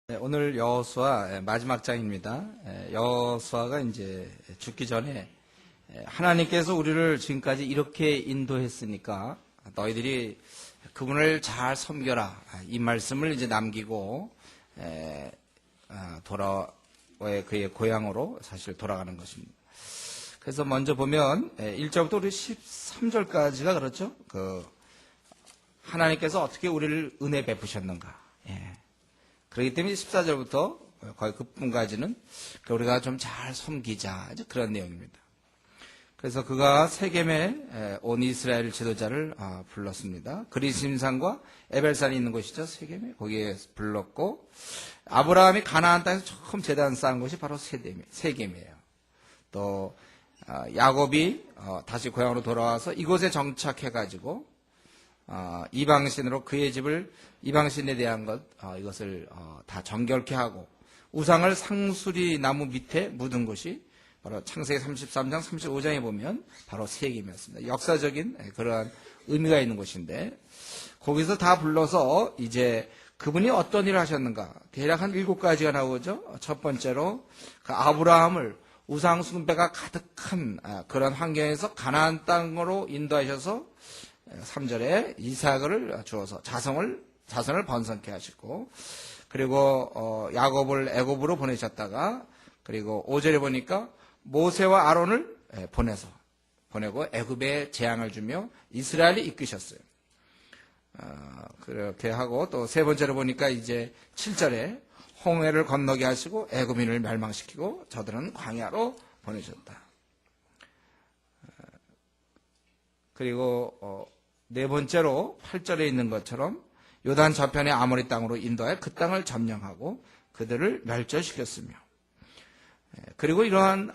네, 오늘 여호수아 마지막 장입니다. 여호수아가 이제 죽기 전에 하나님께서 우리를 지금까지 이렇게 인도했으니까 너희들이 그분을 잘 섬겨라. 이 말씀을 이제 남기고 그의 고향으로 사실 돌아가는 것입니다. 그래서 먼저 보면 1절부터 우리 13절까지가 그렇죠. 하나님께서 어떻게 우리를 은혜 베푸셨는가. 그렇기 때문에 14절부터 거의 끝분까지는 우리가 좀 잘 섬기자, 그런 내용입니다. 그래서 그가 세겜에 온 이스라엘 지도자를 불렀습니다. 그리심산과 에벨산이 있는 곳이죠. 세겜에 거기에 불렀고, 아브라함이 가나안 땅에서 처음 제단 쌓은 곳이 바로 세겜이에요. 또 야곱이 다시 고향으로 돌아와서 이곳에 정착해가지고 이방신으로 그의 집을 이방신에 대한 이것을 다 정결케 하고 우상을 상수리 나무 밑에 묻은 곳이 바로 창세기 33장 35장에 보면 바로 세겜이었습니다. 역사적인 그러한 의미가 있는 곳인데, 거기서 다 불러서 이제 그분이 어떤 일을 하셨는가, 대략 한 7가지가 나오죠. 첫 번째로 그 아브라함을 우상 숭배가 가득한 그런 환경에서 가나안 땅으로 인도하셔서 3절에 이삭을 주어서 자손을 번성케 하시고, 그리고 야곱을 애굽으로 보내셨다가, 그리고 5절에 보니까 모세와 아론을 보내고 애굽에 재앙을 주며 이스라엘이 이끄셨어요. 그렇게 하고, 또 세 번째로 보니까 이제 7절에 홍해를 건너게 하시고 애굽인을 멸망시키고 저들은 광야로 보내셨다. 그리고 네 번째로 8절에 있는 것처럼 요단 저편의 아모리 땅으로 인도하여 그 땅을 점령하고 그들을 멸절시켰으며, 그리고 이러한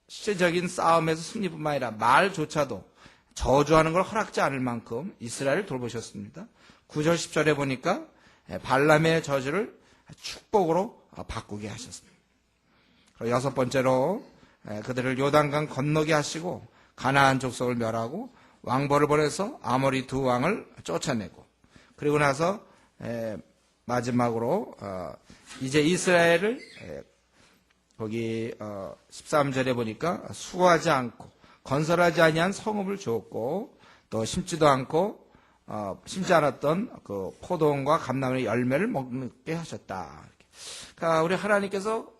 시대적인 싸움에서 승리뿐만 아니라 말조차도 저주하는 걸 허락지 않을 만큼 이스라엘을 돌보셨습니다. 9절 10절에 보니까 발람의 저주를 축복으로 바꾸게 하셨습니다. 그리고 여섯 번째로 그들을 요단강 건너게 하시고 가나안 족속을 멸하고 왕벌을 보내서 아모리 두 왕을 쫓아내고, 그리고 나서 마지막으로 이제 이스라엘을 거기 13절에 보니까 수고하지 않고 건설하지 아니한 성읍을 주었고, 또 심지도 않고 심지 않았던 그 포도원과 감람의 열매를 먹게 하셨다. 그러니까 우리 하나님께서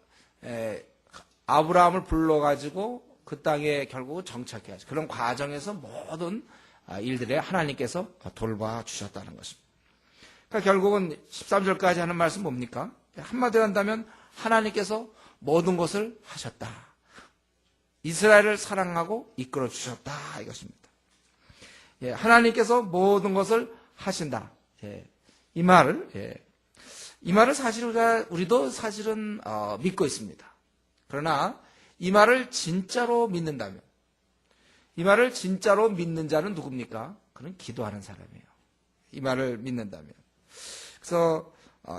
아브라함을 불러가지고 그 땅에 결국 정착해 하시고, 그런 과정에서 모든 일들에 하나님께서 돌봐주셨다는 것입니다. 그러니까 결국은 13절까지 하는 말씀 뭡니까? 한마디로 한다면 하나님께서 모든 것을 하셨다. 이스라엘을 사랑하고 이끌어 주셨다, 이것입니다. 하나님께서 모든 것을 하신다. 이 말을 사실 우리도 사실은 믿고 있습니다. 그러나 이 말을 진짜로 믿는다면, 이 말을 진짜로 믿는 자는 누굽니까? 그는 기도하는 사람이에요. 이 말을 믿는다면. 그래서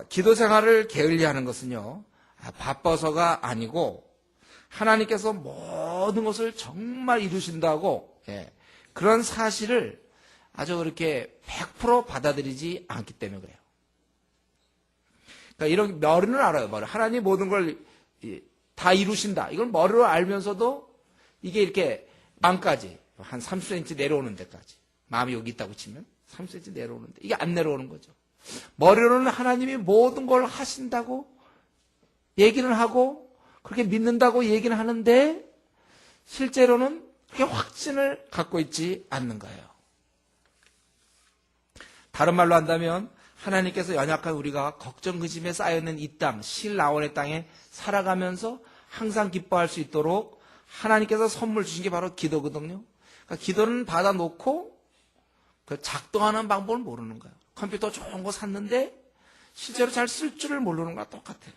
기도 생활을 게을리하는 것은요, 바빠서가 아니고 하나님께서 모든 것을 정말 이루신다고 그런 사실을 아주 그렇게 100% 받아들이지 않기 때문에 그래요. 그러니까 이런 머리는 알아요. 하나님 모든 걸 다 이루신다. 이걸 머리로 알면서도 이게 이렇게 마음까지 한 30cm 내려오는 데까지, 마음이 여기 있다고 치면 30cm 내려오는데 이게 안 내려오는 거죠. 머리로는 하나님이 모든 걸 하신다고 얘기는 하고 그렇게 믿는다고 얘기는 하는데 실제로는 그렇게 확신을 갖고 있지 않는 거예요. 다른 말로 한다면 하나님께서 연약한 우리가 걱정 근심에 쌓여있는 이 땅, 실나원의 땅에 살아가면서 항상 기뻐할 수 있도록 하나님께서 선물 주신 게 바로 기도거든요. 그러니까 기도는 받아놓고 그 작동하는 방법을 모르는 거예요. 컴퓨터 좋은 거 샀는데 실제로 잘 쓸 줄을 모르는 거랑 똑같아요.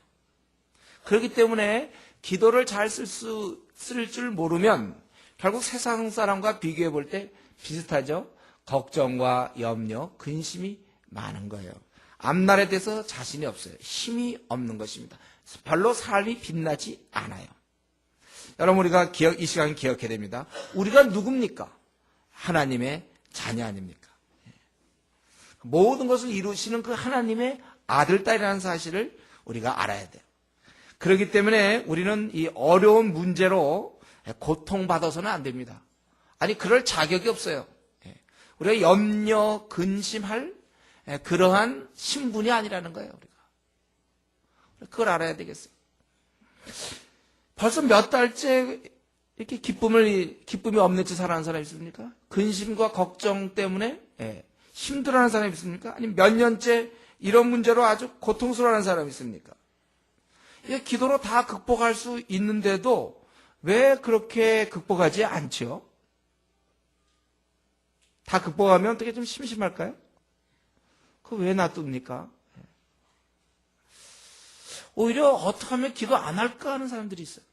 그렇기 때문에 기도를 잘 쓸 줄 모르면 결국 세상 사람과 비교해 볼 때 비슷하죠. 걱정과 염려, 근심이 많은 거예요. 앞날에 대해서 자신이 없어요. 힘이 없는 것입니다. 별로 삶이 빛나지 않아요. 여러분, 우리가 이 시간 기억해야 됩니다. 우리가 누굽니까? 하나님의 자녀 아닙니까? 모든 것을 이루시는 그 하나님의 아들, 딸이라는 사실을 우리가 알아야 돼요. 그렇기 때문에 우리는 이 어려운 문제로 고통받아서는 안 됩니다. 아니, 그럴 자격이 없어요. 우리가 염려, 근심할 그러한 신분이 아니라는 거예요, 우리가. 그걸 알아야 되겠어요. 벌써 몇 달째 이렇게 기쁨이 없는 채 살아가는 사람이 있습니까? 근심과 걱정 때문에 힘들어하는 사람이 있습니까? 아니면 몇 년째 이런 문제로 아주 고통스러워하는 사람이 있습니까? 이게 기도로 다 극복할 수 있는데도 왜 그렇게 극복하지 않죠? 다 극복하면 어떻게 좀 심심할까요? 그거 왜 놔둡니까? 오히려 어떻게 하면 기도 안 할까 하는 사람들이 있어요.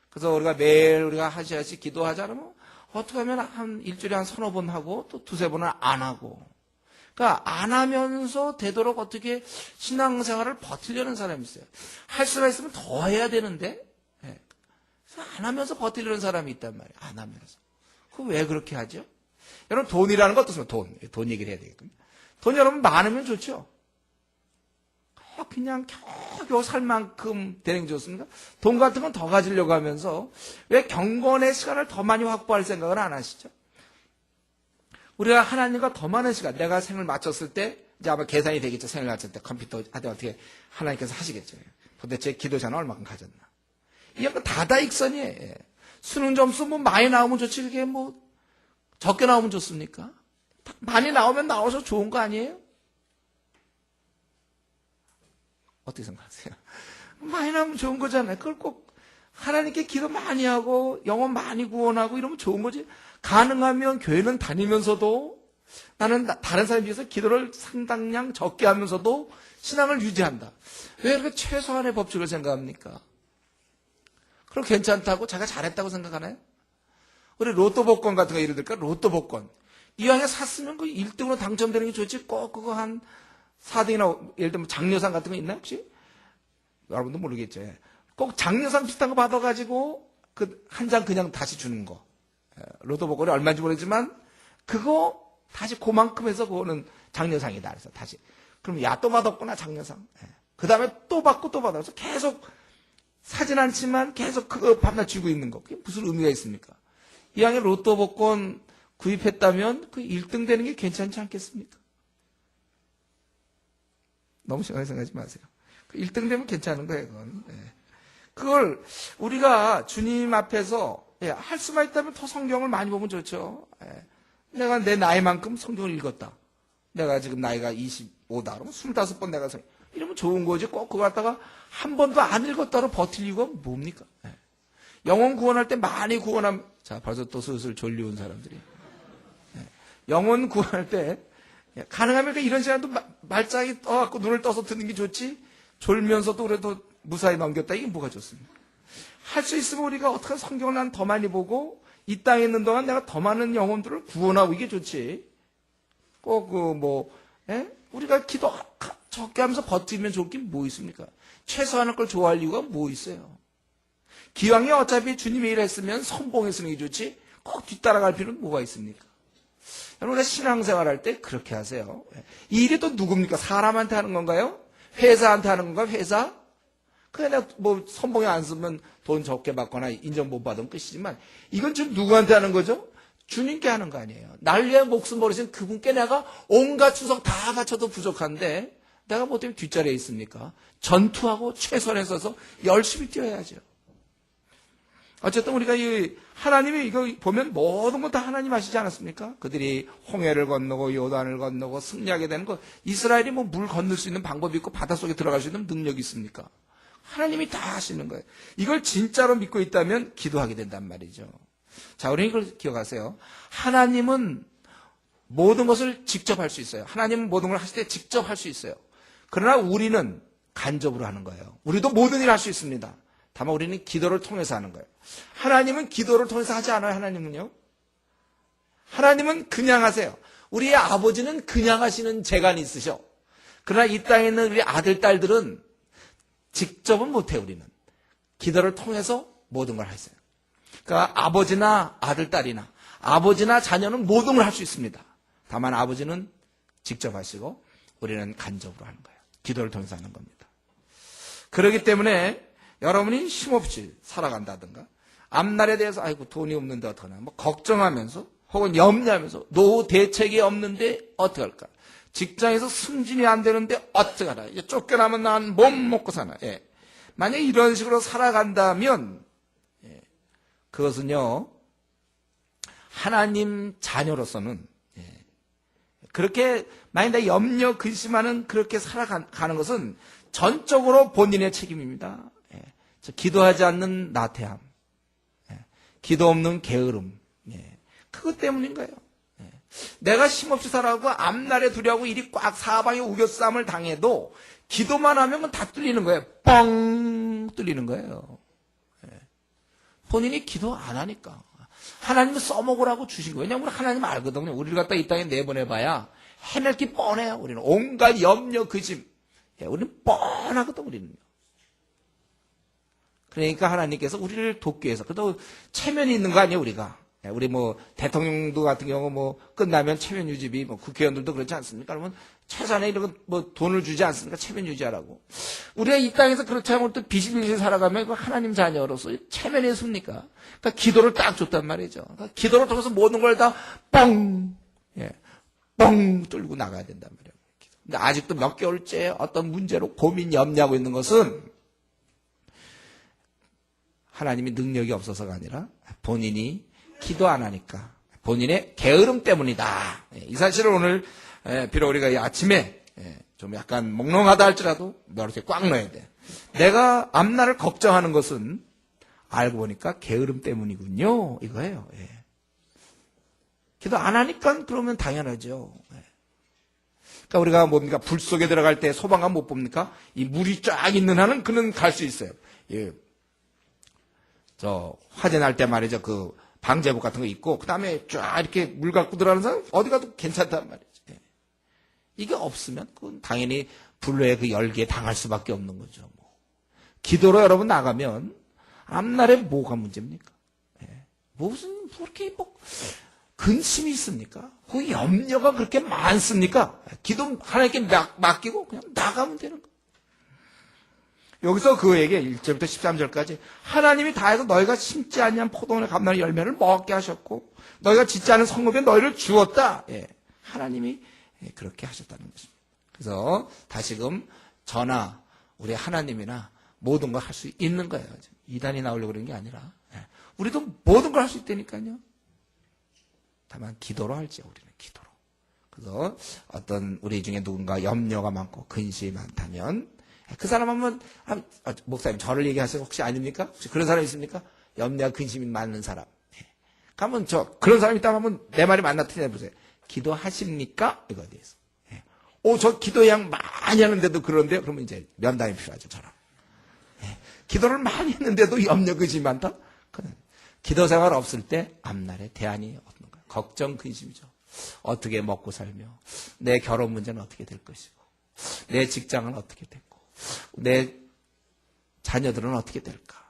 그래서 우리가 매일 우리가 하시하시 기도하자 그러면 어떻게 하면 한 일주일에 한 서너 번 하고 또 두세 번은 안 하고. 그러니까 안 하면서 되도록 어떻게 신앙생활을 버티려는 사람이 있어요. 할 수가 있으면 더 해야 되는데 안 하면서 버티려는 사람이 있단 말이에요. 안 하면서. 그거 왜 그렇게 하죠? 여러분 돈이라는 거 어떻습니까? 돈 얘기를 해야 되겠군요. 돈 여러분 많으면 좋죠. 그냥 겨우 살 만큼 되는 게 좋습니까? 돈 같은 건 더 가지려고 하면서 왜 경건의 시간을 더 많이 확보할 생각을 안 하시죠? 우리가 하나님과 더 많은 시간, 내가 생을 마쳤을 때 이제 아마 계산이 되겠죠. 생을 마쳤을 때 컴퓨터 하되 어떻게 하나님께서 하시겠죠. 도대체 기도 시간을 얼마큼 가졌나. 이게 다다익선이에요. 수능 점수 뭐 많이 나오면 좋지 그게 뭐 적게 나오면 좋습니까? 많이 나오면 나와서 좋은 거 아니에요? 어떻게 생각하세요? 많이 나오면 좋은 거잖아요. 그걸 꼭 하나님께 기도 많이 하고 영혼 많이 구원하고 이러면 좋은 거지. 가능하면 교회는 다니면서도 나는 다른 사람에 비해서 기도를 상당량 적게 하면서도 신앙을 유지한다. 왜 이렇게 최소한의 법칙을 생각합니까? 그럼 괜찮다고 자기가 잘했다고 생각하나요? 우리 로또 복권 같은 거 예를 들까? 로또 복권. 이왕에 샀으면 그 1등으로 당첨되는 게 좋지. 꼭 그거 한 4등이나 예를 들면 장려상 같은 거 있나요 혹시? 여러분도 모르겠죠. 꼭 장려상 비슷한 거 받아가지고 그 한 장 그냥 다시 주는 거. 로또 복권이 얼마인지 모르지만 그거 다시 그만큼 해서 그거는 장려상이다. 그래서 다시. 그럼 야 또 받았구나 장려상. 그 다음에 또 받고 또 받아서 계속 사진 않지만 계속 그거 밤낮 쥐고 있는 거. 그게 무슨 의미가 있습니까? 이왕에 로또 복권 구입했다면 그 1등 되는 게 괜찮지 않겠습니까? 너무 심하게 생각하지 마세요. 1등 되면 괜찮은 거예요, 그건. 그걸 우리가 주님 앞에서 할 수만 있다면 더 성경을 많이 보면 좋죠. 내가 내 나이만큼 성경을 읽었다. 내가 지금 나이가 25다. 그러면 25번 내가 이러면 좋은 거지. 꼭 그거 갖다가 한 번도 안 읽었다로 버틸 이유가 뭡니까? 영혼 구원할 때 많이 구원하면, 자, 벌써 또 슬슬 졸려온 사람들이. 영혼 구원할 때 가능하면 이런 시간도 말짱이 떠갖고 눈을 떠서 듣는 게 좋지. 졸면서도 그래도 무사히 넘겼다. 이게 뭐가 좋습니까? 할 수 있으면 우리가 어떻게 성경을 난 더 많이 보고 이 땅에 있는 동안 내가 더 많은 영혼들을 구원하고 이게 좋지. 꼭 우리가 기도 적게 하면서 버티면 좋을 게 뭐 있습니까? 최소한의 걸 좋아할 이유가 뭐 있어요? 기왕에 어차피 주님이 일했으면 선봉했으면 이게 좋지. 꼭 뒤따라갈 필요는 뭐가 있습니까? 여러분, 신앙생활 할 때 그렇게 하세요. 이 일이 또 누굽니까? 사람한테 하는 건가요? 회사한테 하는 건가요? 회사? 그냥 뭐 선봉에 안 쓰면 돈 적게 받거나 인정 못 받으면 끝이지만 이건 지금 누구한테 하는 거죠? 주님께 하는 거 아니에요. 날 위해 목숨 버리신 그분께 내가 온갖 추석 다 바쳐도 부족한데 내가 뭐 때문에 뒷자리에 있습니까? 전투하고 최선에 서서 열심히 뛰어야죠. 어쨌든 우리가 하나님이 이거 보면 모든 건 다 하나님 하시지 않았습니까? 그들이 홍해를 건너고 요단을 건너고 승리하게 되는 거, 이스라엘이 뭐 물 건널 수 있는 방법이 있고 바닷속에 들어갈 수 있는 능력이 있습니까? 하나님이 다 하시는 거예요. 이걸 진짜로 믿고 있다면 기도하게 된단 말이죠. 자, 우리 이걸 기억하세요. 하나님은 모든 것을 직접 할 수 있어요. 하나님은 모든 걸 하실 때 직접 할 수 있어요. 그러나 우리는 간접으로 하는 거예요. 우리도 모든 일을 할 수 있습니다. 다만 우리는 기도를 통해서 하는 거예요. 하나님은 기도를 통해서 하지 않아요. 하나님은요. 하나님은 그냥 하세요. 우리의 아버지는 그냥 하시는 재간이 있으셔. 그러나 이 땅에 있는 우리 아들, 딸들은 직접은 못해요. 우리는. 기도를 통해서 모든 걸 하세요. 그러니까 아버지나 아들, 딸이나 아버지나 자녀는 모든 걸 할 수 있습니다. 다만 아버지는 직접 하시고 우리는 간접으로 하는 거예요. 기도를 통해서 하는 겁니다. 그렇기 때문에 여러분이 힘없이 살아간다든가 앞날에 대해서 아이고 돈이 없는데 어떡하나 뭐 걱정하면서 혹은 염려하면서 노후 대책이 없는데 어떡할까, 직장에서 승진이 안 되는데 어떡하나, 이제 쫓겨나면 난 못 먹고 사나. 예. 만약에 이런 식으로 살아간다면 그것은요 하나님 자녀로서는 그렇게 만약에 염려 근심하는 그렇게 살아가는 것은 전적으로 본인의 책임입니다. 기도하지 않는 나태함, 기도 없는 게으름, 그것 때문인 거예요. 내가 힘없이 살아가고 앞날에 두려워하고 일이 꽉 사방에 우겨쌈을 당해도 기도만 하면 다 뚫리는 거예요. 뻥 뚫리는 거예요. 본인이 기도 안 하니까. 하나님은 써먹으라고 주신 거예요. 왜냐하면 하나님 알거든요. 우리를 갖다 이 땅에 내보내봐야 해낼 게 뻔해요. 우리는 온갖 염려, 근심. 우리는 뻔하거든, 우리는요. 그러니까 하나님께서 우리를 돕기 위해서. 그래도 체면이 있는 거 아니에요, 우리가. 우리 뭐 대통령도 같은 경우 뭐 끝나면 체면 유지비, 뭐 국회의원들도 그렇지 않습니까? 그러면 최소한의 이런 뭐 돈을 주지 않습니까? 체면 유지하라고. 우리가 이 땅에서 그렇지 않고 또 비실비실 살아가면 하나님 자녀로서 체면이 있습니까? 그러니까 기도를 딱 줬단 말이죠. 그러니까 기도를 통해서 모든 걸 다 뻥 뚫고 나가야 된단 말이에요. 근데 아직도 몇 개월째 어떤 문제로 고민, 염려하고 있는 것은 하나님이 능력이 없어서가 아니라 본인이 기도 안 하니까 본인의 게으름 때문이다. 이 사실을 오늘 비록 우리가 이 아침에 좀 약간 몽롱하다 할지라도 이렇게 꽉 넣어야 돼. 내가 앞날을 걱정하는 것은 알고 보니까 게으름 때문이군요. 이거예요. 기도 안 하니까 그러면 당연하죠. 그러니까 우리가 뭡니까? 불 속에 들어갈 때 소방관 못 봅니까? 이 물이 쫙 있는 한은 그는 갈 수 있어요. 저 화재 날 때 말이죠. 그 방제복 같은 거 입고 그다음에 쫙 이렇게 물 갖고 들어가는 사람 어디 가도 괜찮단 말이죠. 이게 없으면 그건 당연히 불로의 그 열기에 당할 수밖에 없는 거죠. 기도로 여러분 나가면 앞날에 뭐가 문제입니까? 무슨 그렇게 뭐 근심이 있습니까? 그 염려가 그렇게 많습니까? 기도 하나님께 맡기고 그냥 나가면 되는 거예요. 여기서 그에게 1절부터 13절까지 하나님이 다해서 너희가 심지 아니한 포도원의 감나무 열매를 먹게 하셨고 너희가 짓지 않은 성읍에 너희를 주었다. 하나님이 그렇게 하셨다는 것입니다. 그래서 다시금 저나 우리 하나님이나 모든 걸 할 수 있는 거예요. 이단이 나오려고 그런 게 아니라 우리도 모든 걸 할 수 있다니까요. 다만 기도로 할지요. 우리는 기도로. 그래서 어떤 우리 중에 누군가 염려가 많고 근심이 많다면 그 사람 한번 목사님 저를 얘기하세요. 혹시 아닙니까? 혹시 그런 사람 있습니까? 염려와 근심이 많은 사람. 그러면 그런 사람 있다면 한번 내 말이 맞나 틀리나 보세요. 기도하십니까? 이거에 대해서. 저 기도 양 많이 하는데도 그런데요? 그러면 이제 면담이 필요하죠, 저랑. 기도를 많이 했는데도 염려 근심이 많다? 기도 생활 없을 때 앞날에 대안이 없는 거예요. 걱정 근심이죠. 어떻게 먹고 살며 내 결혼 문제는 어떻게 될 것이고 내 직장은 어떻게 됐고 내 자녀들은 어떻게 될까?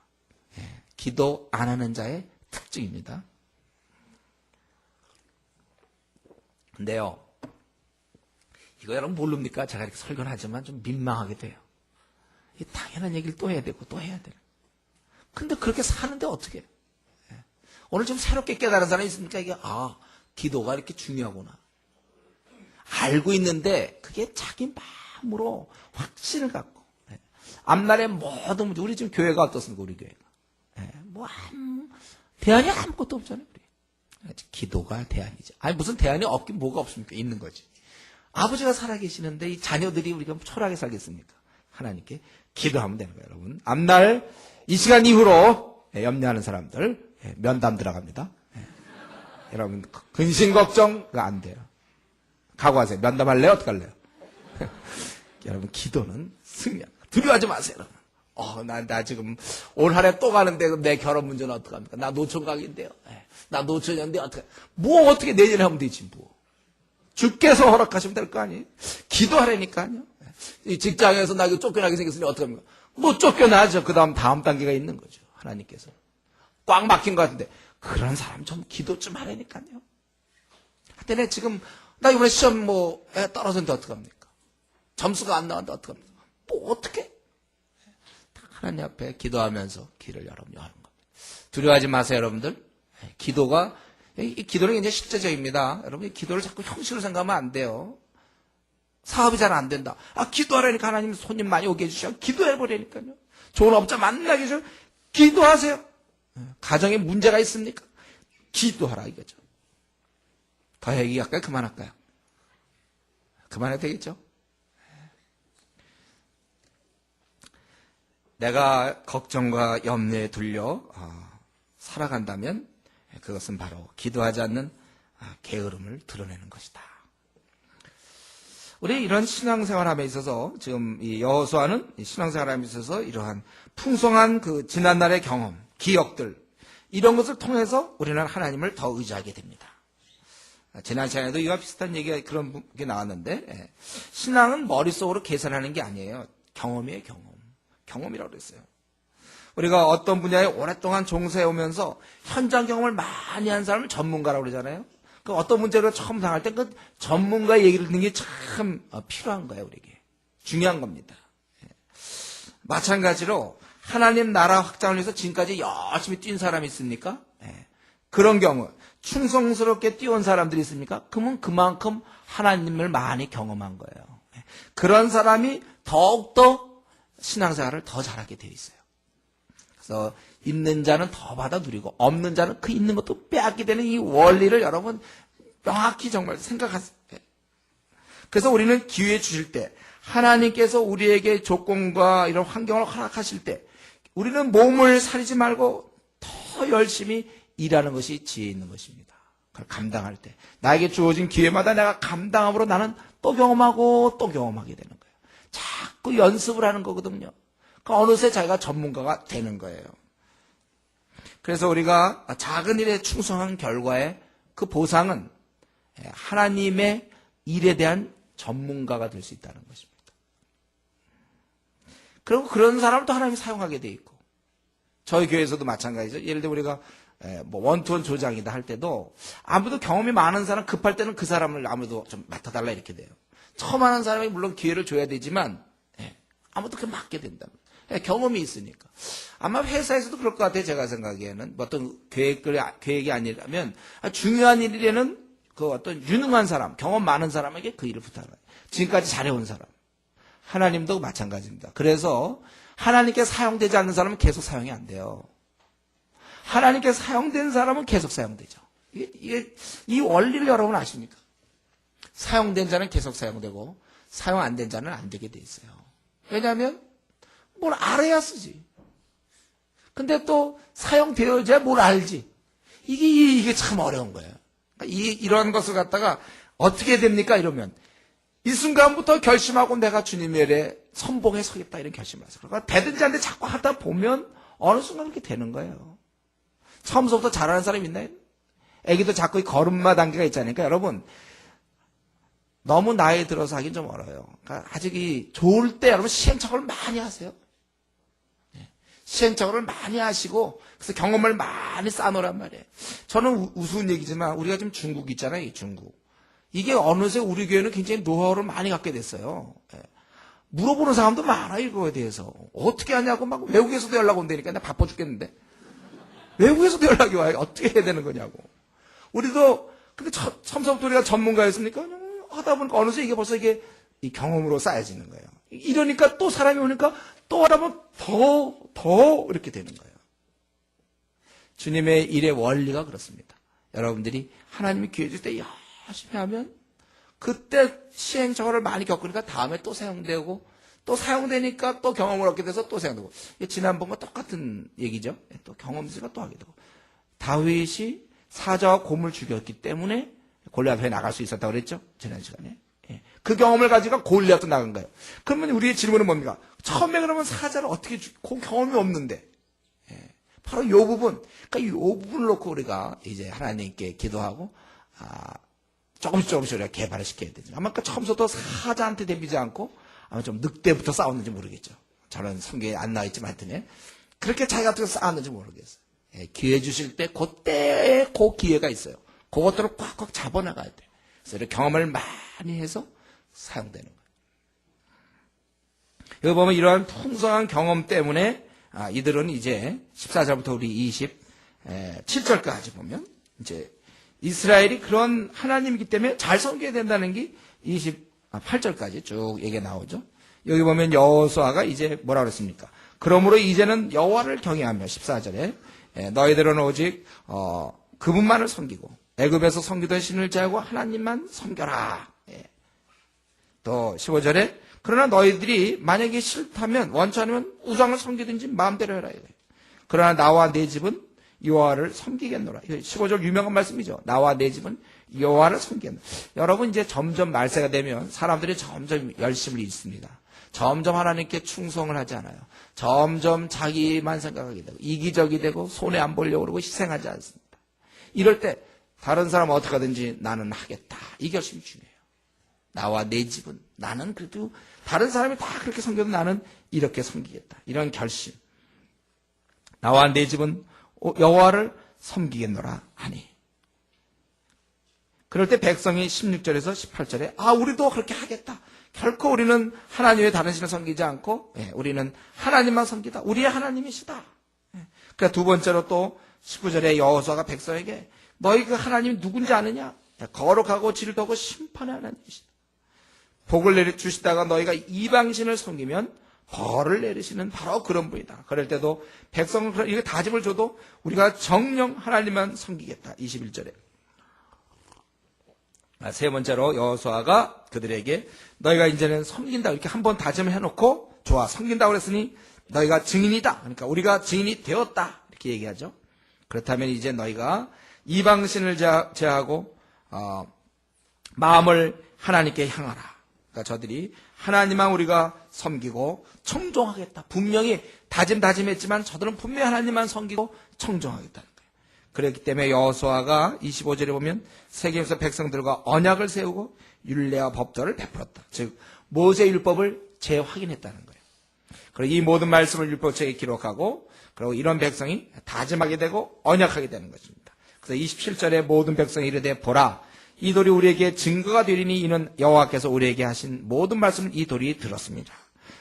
기도 안 하는 자의 특징입니다. 근데요, 이거 여러분 모릅니까? 제가 이렇게 설교를 하지만 좀 민망하게 돼요. 이 당연한 얘기를 또 해야 되고 또 해야 되는. 근데 그렇게 사는데 어떻게? 오늘 좀 새롭게 깨달은 사람이 있습니까? 이게 기도가 이렇게 중요하구나. 알고 있는데 그게 자기 마음으로 확신을 갖고 앞날에 모든 문제, 우리 지금 교회가 어떻습니까? 우리 교회가 대안이 아무것도 없잖아요. 우리 기도가 대안이죠. 아니 무슨 대안이 없긴 뭐가 없습니까? 있는 거지. 아버지가 살아계시는데 이 자녀들이 우리가 초라하게 살겠습니까? 하나님께 기도하면 되는 거예요, 여러분. 앞날 이 시간 이후로 염려하는 사람들 면담 들어갑니다. 여러분 근심 걱정가 안 돼요. 각오하세요. 면담할래요? 어떡할래요? 여러분 기도는 승리합니다. 두려워하지 마세요. 나 지금 올 한 해 또 가는데 내 결혼 문제는 어떡합니까? 나 노총각인데요. 나 노처녀인데 어떻게 내년에 하면 되지 뭐. 주께서 허락하시면 될 거 아니에요? 기도하라니까요. 이 직장에서 나 이거 쫓겨나게 생겼으니 어떡합니까? 뭐 쫓겨나죠. 그 다음 단계가 있는 거죠. 하나님께서. 꽉 막힌 것 같은데 그런 사람 좀 기도 좀 하라니까요. 근데 나 지금 나 이번에 시험 떨어졌는데 어떡합니까? 점수가 안 나왔는데 어떡합니까? 뭐 어떻게? 하나님 앞에 기도하면서 길을 여러분 여는 겁니다. 두려워하지 마세요, 여러분들. 기도는 굉장히 실제적입니다. 여러분, 기도를 자꾸 형식으로 생각하면 안 돼요. 사업이 잘 안 된다. 기도하라니까 하나님 손님 많이 오게 해주셔. 기도해버리니까요. 좋은 업자 만나게 해주셔. 기도하세요. 가정에 문제가 있습니까? 기도하라 이거죠. 더 얘기할까요? 그만할까요? 그만해도 되겠죠? 내가 걱정과 염려에 둘려 살아간다면 그것은 바로 기도하지 않는 게으름을 드러내는 것이다. 우리 이런 신앙생활함에 있어서 지금 이 여호수아는 신앙생활함에 있어서 이러한 풍성한 그 지난날의 경험, 기억들 이런 것을 통해서 우리는 하나님을 더 의지하게 됩니다. 지난 시간에도 이와 비슷한 얘기가 그런 게 나왔는데 신앙은 머릿속으로 계산하는 게 아니에요. 경험이에요, 경험. 경험이라고 그랬어요. 우리가 어떤 분야에 오랫동안 종사해 오면서 현장 경험을 많이 한 사람을 전문가라고 그러잖아요. 그 어떤 문제를 처음 당할 때 그 전문가의 얘기를 듣는 게 참 필요한 거예요, 우리에게. 중요한 겁니다. 마찬가지로 하나님 나라 확장을 위해서 지금까지 열심히 뛴 사람이 있습니까? 그런 경우 충성스럽게 뛰어온 사람들이 있습니까? 그러면 그만큼 하나님을 많이 경험한 거예요. 그런 사람이 더욱더 신앙생활을 더 잘하게 되어 있어요. 그래서 있는 자는 더 받아 누리고 없는 자는 그 있는 것도 빼앗게 되는 이 원리를 여러분 명확히 정말 생각하세요. 그래서 우리는 기회 주실 때 하나님께서 우리에게 조건과 이런 환경을 허락하실 때 우리는 몸을 사리지 말고 더 열심히 일하는 것이 지혜 있는 것입니다. 그걸 감당할 때 나에게 주어진 기회마다 내가 감당함으로 나는 또 경험하고 또 경험하게 되는 거예요. 자꾸 연습을 하는 거거든요. 어느새 자기가 전문가가 되는 거예요. 그래서 우리가 작은 일에 충성한 결과에 그 보상은 하나님의 일에 대한 전문가가 될 수 있다는 것입니다. 그리고 그런 사람을 또 하나님이 사용하게 돼 있고 저희 교회에서도 마찬가지죠. 예를 들어 우리가 원투원 조장이다 할 때도 아무래도 경험이 많은 사람 급할 때는 그 사람을 아무래도 좀 맡아달라 이렇게 돼요. 처음 하는 사람이 물론 기회를 줘야 되지만 아무도 그 맡게 된다. 경험이 있으니까. 아마 회사에서도 그럴 것 같아요. 제가 생각하기에는 어떤 계획이 아니라면 중요한 일에는 그 어떤 유능한 사람, 경험 많은 사람에게 그 일을 부탁해요. 지금까지 잘해온 사람. 하나님도 마찬가지입니다. 그래서 하나님께 사용되지 않는 사람은 계속 사용이 안 돼요. 하나님께 사용된 사람은 계속 사용되죠. 이 원리를 여러분 아십니까? 사용된 자는 계속 사용되고 사용 안 된 자는 안 되게 돼 있어요. 왜냐하면 뭘 알아야 쓰지. 근데 또 사용되어야 뭘 알지. 이게 참 어려운 거예요. 이런 것을 갖다가 어떻게 됩니까? 이러면 이 순간부터 결심하고 내가 주님의 일에 선봉에 서겠다 이런 결심을 하세요. 그러니까 되든지 안 돼 자꾸 하다 보면 어느 순간 그렇게 되는 거예요. 처음부터 잘하는 사람 있나요? 애기도 자꾸 이 걸음마 단계가 있잖아요. 그러니까 여러분 너무 나이 들어서 하긴 좀 어려요. 그러니까 아직 좋을 때 여러분 시행착오를 많이 하세요. 시행착오를 많이 하시고 그래서 경험을 많이 쌓아놓으란 말이에요. 저는 우스운 얘기지만 우리가 지금 중국 있잖아요. 중국. 이게 어느새 우리 교회는 굉장히 노하우를 많이 갖게 됐어요. 물어보는 사람도 많아요. 이거에 대해서. 어떻게 하냐고 막 외국에서도 연락 온다니까. 나 바빠 죽겠는데. 외국에서도 연락이 와요. 어떻게 해야 되는 거냐고. 우리도 근데 처음부터 우리가 전문가였습니까? 하다 보니까 어느새 이게 벌써 이게 이 경험으로 쌓여지는 거예요. 이러니까 또 사람이 오니까 또 하다 보면 더 이렇게 되는 거예요. 주님의 일의 원리가 그렇습니다. 여러분들이 하나님이 기회 줄 때 열심히 하면 그때 시행착오를 많이 겪으니까 다음에 또 사용되고 또 사용되니까 또 경험을 얻게 돼서 또 사용되고 지난번과 똑같은 얘기죠. 또 경험수가 또 하게 되고 다윗이 사자와 곰을 죽였기 때문에 골리앗 앞에 나갈 수 있었다고 그랬죠? 지난 시간에. 그 경험을 가지고 골리앗도 나간 거예요. 그러면 우리의 질문은 뭡니까? 처음에 그러면 사자를 어떻게 그 경험이 없는데. 바로 이 부분. 그러니까 이 부분을 놓고 우리가 이제 하나님께 기도하고, 조금씩 우리가 개발을 시켜야 되죠. 아마 처음부터 사자한테 대비지 않고, 아마 좀 늑대부터 싸웠는지 모르겠죠. 저는 성경에 안 나와있지만 하여튼, 그렇게 자기가 어떻게 싸웠는지 모르겠어요. 기회 주실 때, 그때에 그 기회가 있어요. 그것들을 꽉꽉 잡아나가야 돼. 그래서 이렇게 경험을 많이 해서 사용되는 거예요. 여기 보면 이러한 풍성한 경험 때문에 이들은 이제 14절부터 우리 27절까지 보면 이제 이스라엘이 그런 하나님이기 때문에 잘 섬겨야 된다는 게 28절까지 쭉 얘기가 나오죠. 여기 보면 여호수아가 이제 뭐라 그랬습니까? 그러므로 이제는 여호와를 경외하며 14절에 너희들은 오직 그분만을 섬기고 애굽에서 섬기던 신을 제하고 하나님만 섬겨라. 또 15절에 그러나 너희들이 만약에 싫다면 원치 않으면 우상을 섬기든지 마음대로 해라. 그러나 나와 내 집은 여호와를 섬기겠노라. 15절 유명한 말씀이죠. 나와 내 집은 여호와를 섬기겠노라. 여러분 이제 점점 말세가 되면 사람들이 점점 열심을 잃습니다. 점점 하나님께 충성을 하지 않아요. 점점 자기만 생각하게 되고 이기적이 되고 손해 안 보려고 그러고 희생하지 않습니다. 이럴 때 다른 사람 어떻게 하든지 나는 하겠다. 이 결심이 중요해요. 나와 내 집은 나는 그래도 다른 사람이 다 그렇게 섬겨도 나는 이렇게 섬기겠다. 이런 결심. 나와 내 집은 여호와를 섬기겠노라 하니. 그럴 때 백성이 16절에서 18절에 우리도 그렇게 하겠다. 결코 우리는 하나님의 다른 신을 섬기지 않고 우리는 하나님만 섬기다. 우리의 하나님이시다. 그러니까 두 번째로 또 19절에 여호수아가 백성에게 너희 그 하나님이 누군지 아느냐? 거룩하고 질도하고 심판의 하나님이시다. 복을 내려주시다가 너희가 이방신을 섬기면 벌을 내리시는 바로 그런 분이다. 그럴 때도 백성은 이렇게 다짐을 줘도 우리가 정령 하나님만 섬기겠다. 21절에. 세 번째로 여호수아가 그들에게 너희가 이제는 섬긴다 이렇게 한번 다짐을 해놓고 좋아 섬긴다고 그랬으니 너희가 증인이다. 그러니까 우리가 증인이 되었다 이렇게 얘기하죠. 그렇다면 이제 너희가 이방신을 제하고 마음을 하나님께 향하라. 그러니까 저들이 하나님만 우리가 섬기고 청종하겠다. 분명히 다짐했지만 저들은 분명히 하나님만 섬기고 청종하겠다는 거예요. 그렇기 때문에 여호수아가 25절에 보면 세겜에서 백성들과 언약을 세우고 율례와 법도를 베풀었다. 즉 모세 율법을 재확인했다는 거예요. 그리고 이 모든 말씀을 율법책에 기록하고 그리고 이런 백성이 다짐하게 되고 언약하게 되는 것입니다. 그래서 27절에 모든 백성이 이르되 보라 이 돌이 우리에게 증거가 되리니 이는 여호와께서 우리에게 하신 모든 말씀을 이 돌이 들었습니다.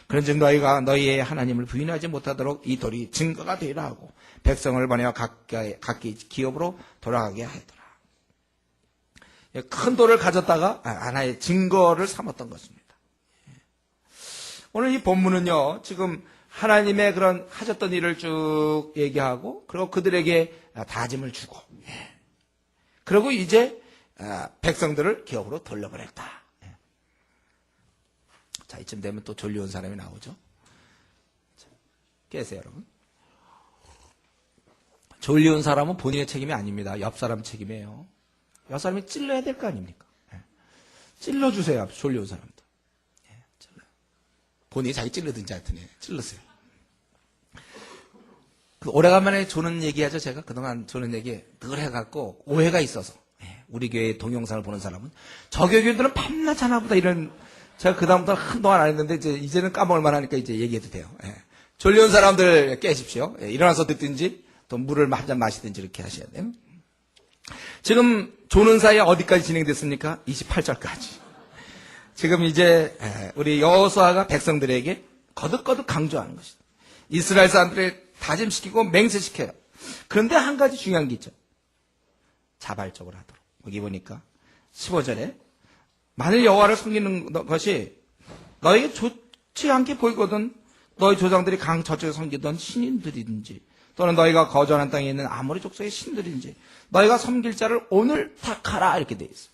그런즉 너희가 너희의 하나님을 부인하지 못하도록 이 돌이 증거가 되리라 하고 백성을 보내어 각기 기업으로 돌아가게 하였더라. 큰 돌을 가졌다가 하나의 증거를 삼았던 것입니다. 오늘 이 본문은요 지금 하나님의 그런 하셨던 일을 쭉 얘기하고 그리고 그들에게 다짐을 주고 그리고 이제 백성들을 기업으로 돌려보냈다. 자, 이쯤 되면 또 졸려온 사람이 나오죠. 자, 깨세요, 여러분. 졸려온 사람은 본인의 책임이 아닙니다. 옆 사람 책임이에요. 옆 사람이 찔러야 될 거 아닙니까? 찔러주세요, 졸려온 사람도. 본인이 자기 찔러든지 하여튼 찔러세요. 오래간만에 조는 얘기하죠. 제가 그동안 조는 얘기 늘 해갖고 오해가 있어서 우리 교회 동영상을 보는 사람은 저 교회들은 밤낮 하나보다 이런 제가 그다음부터 한동안 안 했는데 이제는 까먹을 만하니까 이제 얘기해도 돼요. 졸려온 사람들 깨십시오. 일어나서 듣든지 또 물을 한 잔 마시든지 이렇게 하셔야 돼요. 지금 조는 사이에 어디까지 진행됐습니까? 28절까지. 지금 이제 우리 여호수아가 백성들에게 거듭거듭 강조하는 것이다. 이스라엘 사람들을 다짐시키고 맹세시켜요. 그런데 한 가지 중요한 게 있죠. 자발적으로 하도록. 여기 보니까 15절에 만일 여호와를 섬기는 것이 너에게 좋지 않게 보이거든 너희 조상들이 강 저쪽에 섬기던 신인들이든지 또는 너희가 거주하는 땅에 있는 아모리 족속의 신들인지 너희가 섬길 자를 오늘 택하라 이렇게 돼 있어요.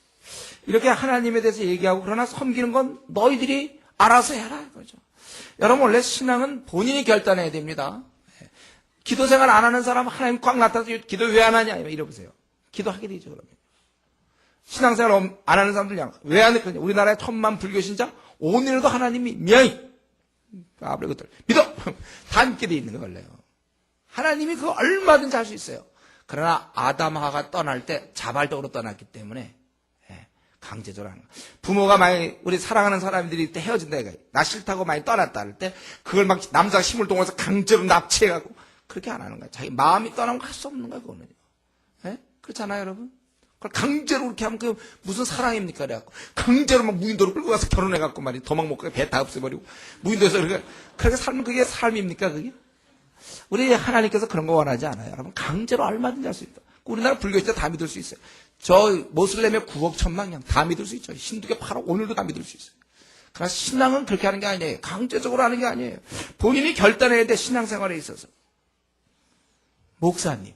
이렇게 하나님에 대해서 얘기하고 그러나 섬기는 건 너희들이 알아서 해라 그러죠. 여러분 원래 신앙은 본인이 결단해야 됩니다. 기도 생활 안 하는 사람 하나님 꽉 나타나서 기도 왜 안 하냐 이러보세요. 기도하게 되죠 그러면. 신앙생활 안 하는 사람들 왜 안 했거든요. 우리나라의 천만 불교 신자 오늘도 하나님이 미야이 아브레 것들 믿어 다 믿게 돼 있는 거 원래요. 하나님이 그거 얼마든지 할 수 있어요. 그러나 아담하가 떠날 때 자발적으로 떠났기 때문에 강제적으로 하는 거예요. 부모가 많이 우리 사랑하는 사람들이 때 헤어진다 이거예요. 나 싫다고 많이 떠났다 할 때 그걸 막 남자가 힘을 동원해서 강제로 납치해가고 그렇게 안 하는 거예요. 자기 마음이 떠나면 할 수 없는 거예요. 그거는요. 그렇잖아요 여러분. 그걸 강제로 그렇게 하면 그 무슨 사랑입니까? 그래갖고 강제로 막 무인도로 끌고 가서 결혼해갖고 말이야. 도망 못 가게 배 다 없애버리고 무인도에서 그렇게 살면 그게 삶입니까? 그게? 우리 하나님께서 그런 거 원하지 않아요. 여러분 강제로 얼마든지 할 수 있다. 우리나라 불교 진짜 다 믿을 수 있어요. 저 모슬렘의 9억 1천만 다 믿을 수 있죠. 힌두교 8억 오늘도 다 믿을 수 있어요. 그러나 신앙은 그렇게 하는 게 아니에요. 강제적으로 하는 게 아니에요. 본인이 결단해야 돼. 신앙생활에 있어서. 목사님.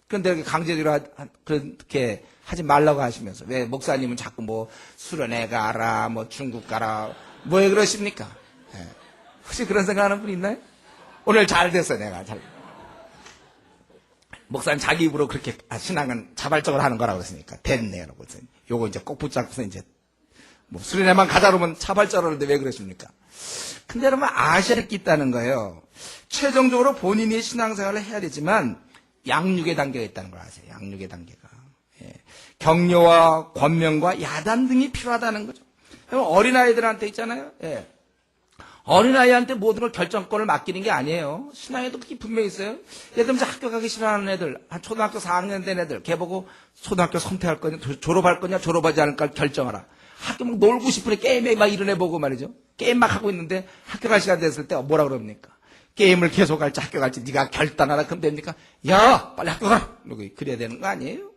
그런데 이렇게 강제적으로 그렇게 하지 말라고 하시면서 왜 목사님은 자꾸 뭐 수련회 가라 뭐 중국 가라 뭐 왜 그러십니까? 예. 혹시 그런 생각하는 분 있나요? 오늘 잘 됐어요. 내가 잘. 목사님 자기 입으로 그렇게 신앙은 자발적으로 하는 거라고 했으니까 됐네요. 그래서 요거 이제 꼭 붙잡고서 이제 뭐 수련회만 가자 그러면 자발적으로 하는데 왜 그러십니까? 근데 여러분 아셔야 할 게 있다는 거예요. 최종적으로 본인이 신앙생활을 해야 되지만 양육의 단계가 있다는 걸 아세요. 양육의 단계가. 예. 격려와 권면과 야단 등이 필요하다는 거죠. 어린아이들한테 있잖아요. 예. 어린아이한테 모든 걸 결정권을 맡기는 게 아니에요. 신앙에도 그게 분명히 있어요. 예를 들면 학교 가기 싫어하는 애들, 한 초등학교 4학년 된 애들, 걔 보고 초등학교 선택할 거냐, 졸업할 거냐, 졸업하지 않을까 결정하라. 학교 막 놀고 싶으니 게임에 막 이런 애 보고 말이죠. 게임 막 하고 있는데 학교 갈 시간 됐을 때 뭐라 그럽니까? 게임을 계속 할지 학교 갈지 네가 결단하라 그럼 됩니까? 야 빨리 학교 가라 그래야 되는 거 아니에요?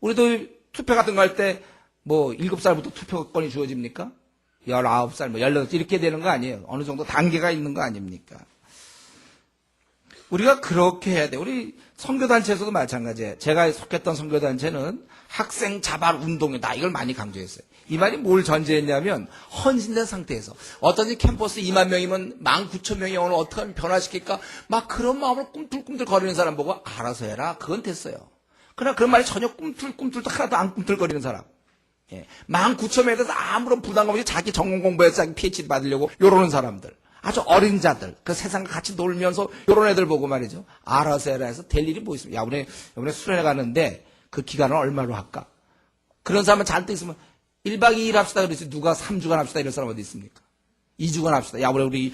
우리도 투표 같은 거 할 때 뭐 7살부터 투표권이 주어집니까? 19살 뭐 18살 이렇게 되는 거 아니에요? 어느 정도 단계가 있는 거 아닙니까? 우리가 그렇게 해야 돼. 우리 선교단체에서도 마찬가지예요. 제가 속했던 선교단체는 학생 자발 운동이다 이걸 많이 강조했어요. 이 말이 뭘 전제했냐면 헌신된 상태에서 어떤지 캠퍼스 2만 명이면 19,000명이 오늘 어떻게 하면 변화시킬까 막 그런 마음으로 꿈틀꿈틀 거리는 사람 보고 알아서 해라 그건 됐어요. 그러나 그런 말이 전혀 꿈틀꿈틀도 하나도 안 꿈틀거리는 사람 19,000명에 대해서 아무런 부담감 없이 자기 전공 공부해서 자기 PhD 받으려고 요러는 사람들 아주 어린 자들 그 세상과 같이 놀면서 요런 애들 보고 말이죠. 알아서 해라 해서 될 일이 뭐 있습니까? 야 이번에 수련회 가는데 그 기간을 얼마로 할까? 그런 사람은 잔뜩 있으면 1박 2일 합시다 그러지 누가 3주간 합시다 이런 사람 어디 있습니까? 2주간 합시다. 야 우리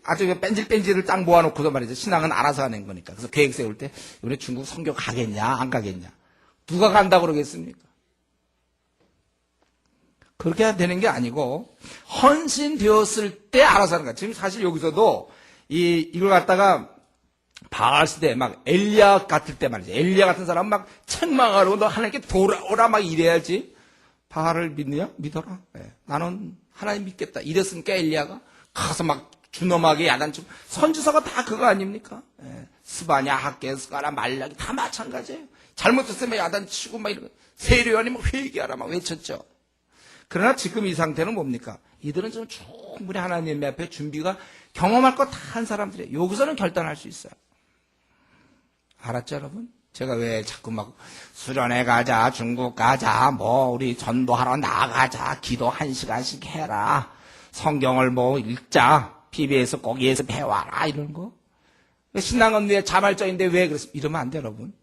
아주 뺀질뺀질을 딱 모아놓고서 말이죠. 신앙은 알아서 하는 거니까. 그래서 계획 세울 때 이번에 중국 선교 가겠냐 안 가겠냐. 누가 간다고 그러겠습니까? 그렇게 해야 되는 게 아니고 헌신되었을 때 알아서 하는 거야. 지금 사실 여기서도 이걸 갖다가 바알 시대 막 엘리야 같을 때 말이죠. 엘리야 같은 사람 막 책망하고 너 하나님께 돌아오라 막 이래야지. 바알을 믿느냐? 믿어라. 네. 나는 하나님 믿겠다. 이랬으니까 엘리야가 가서 막 준엄하게 야단치고 선지서가 다 그거 아닙니까? 네. 스바냐, 학계, 스가라, 말라기 다 마찬가지예요. 잘못했으면 야단치고 막 이러고 세례요한이 막 회개하라 막 외쳤죠. 그러나 지금 이 상태는 뭡니까? 이들은 좀 충분히 하나님 앞에 준비가 경험할 거 다 한 사람들이에요. 여기서는 결단할 수 있어요. 알았죠, 여러분? 제가 왜 자꾸 막 수련회 가자, 중국 가자, 뭐 우리 전도하러 나가자, 기도 1시간씩 해라, 성경을 뭐 읽자, PBS 거기에서 배워라 이런 거. 신앙은 왜 자발적인데 왜 그랬습니까? 이러면 안 돼요, 여러분.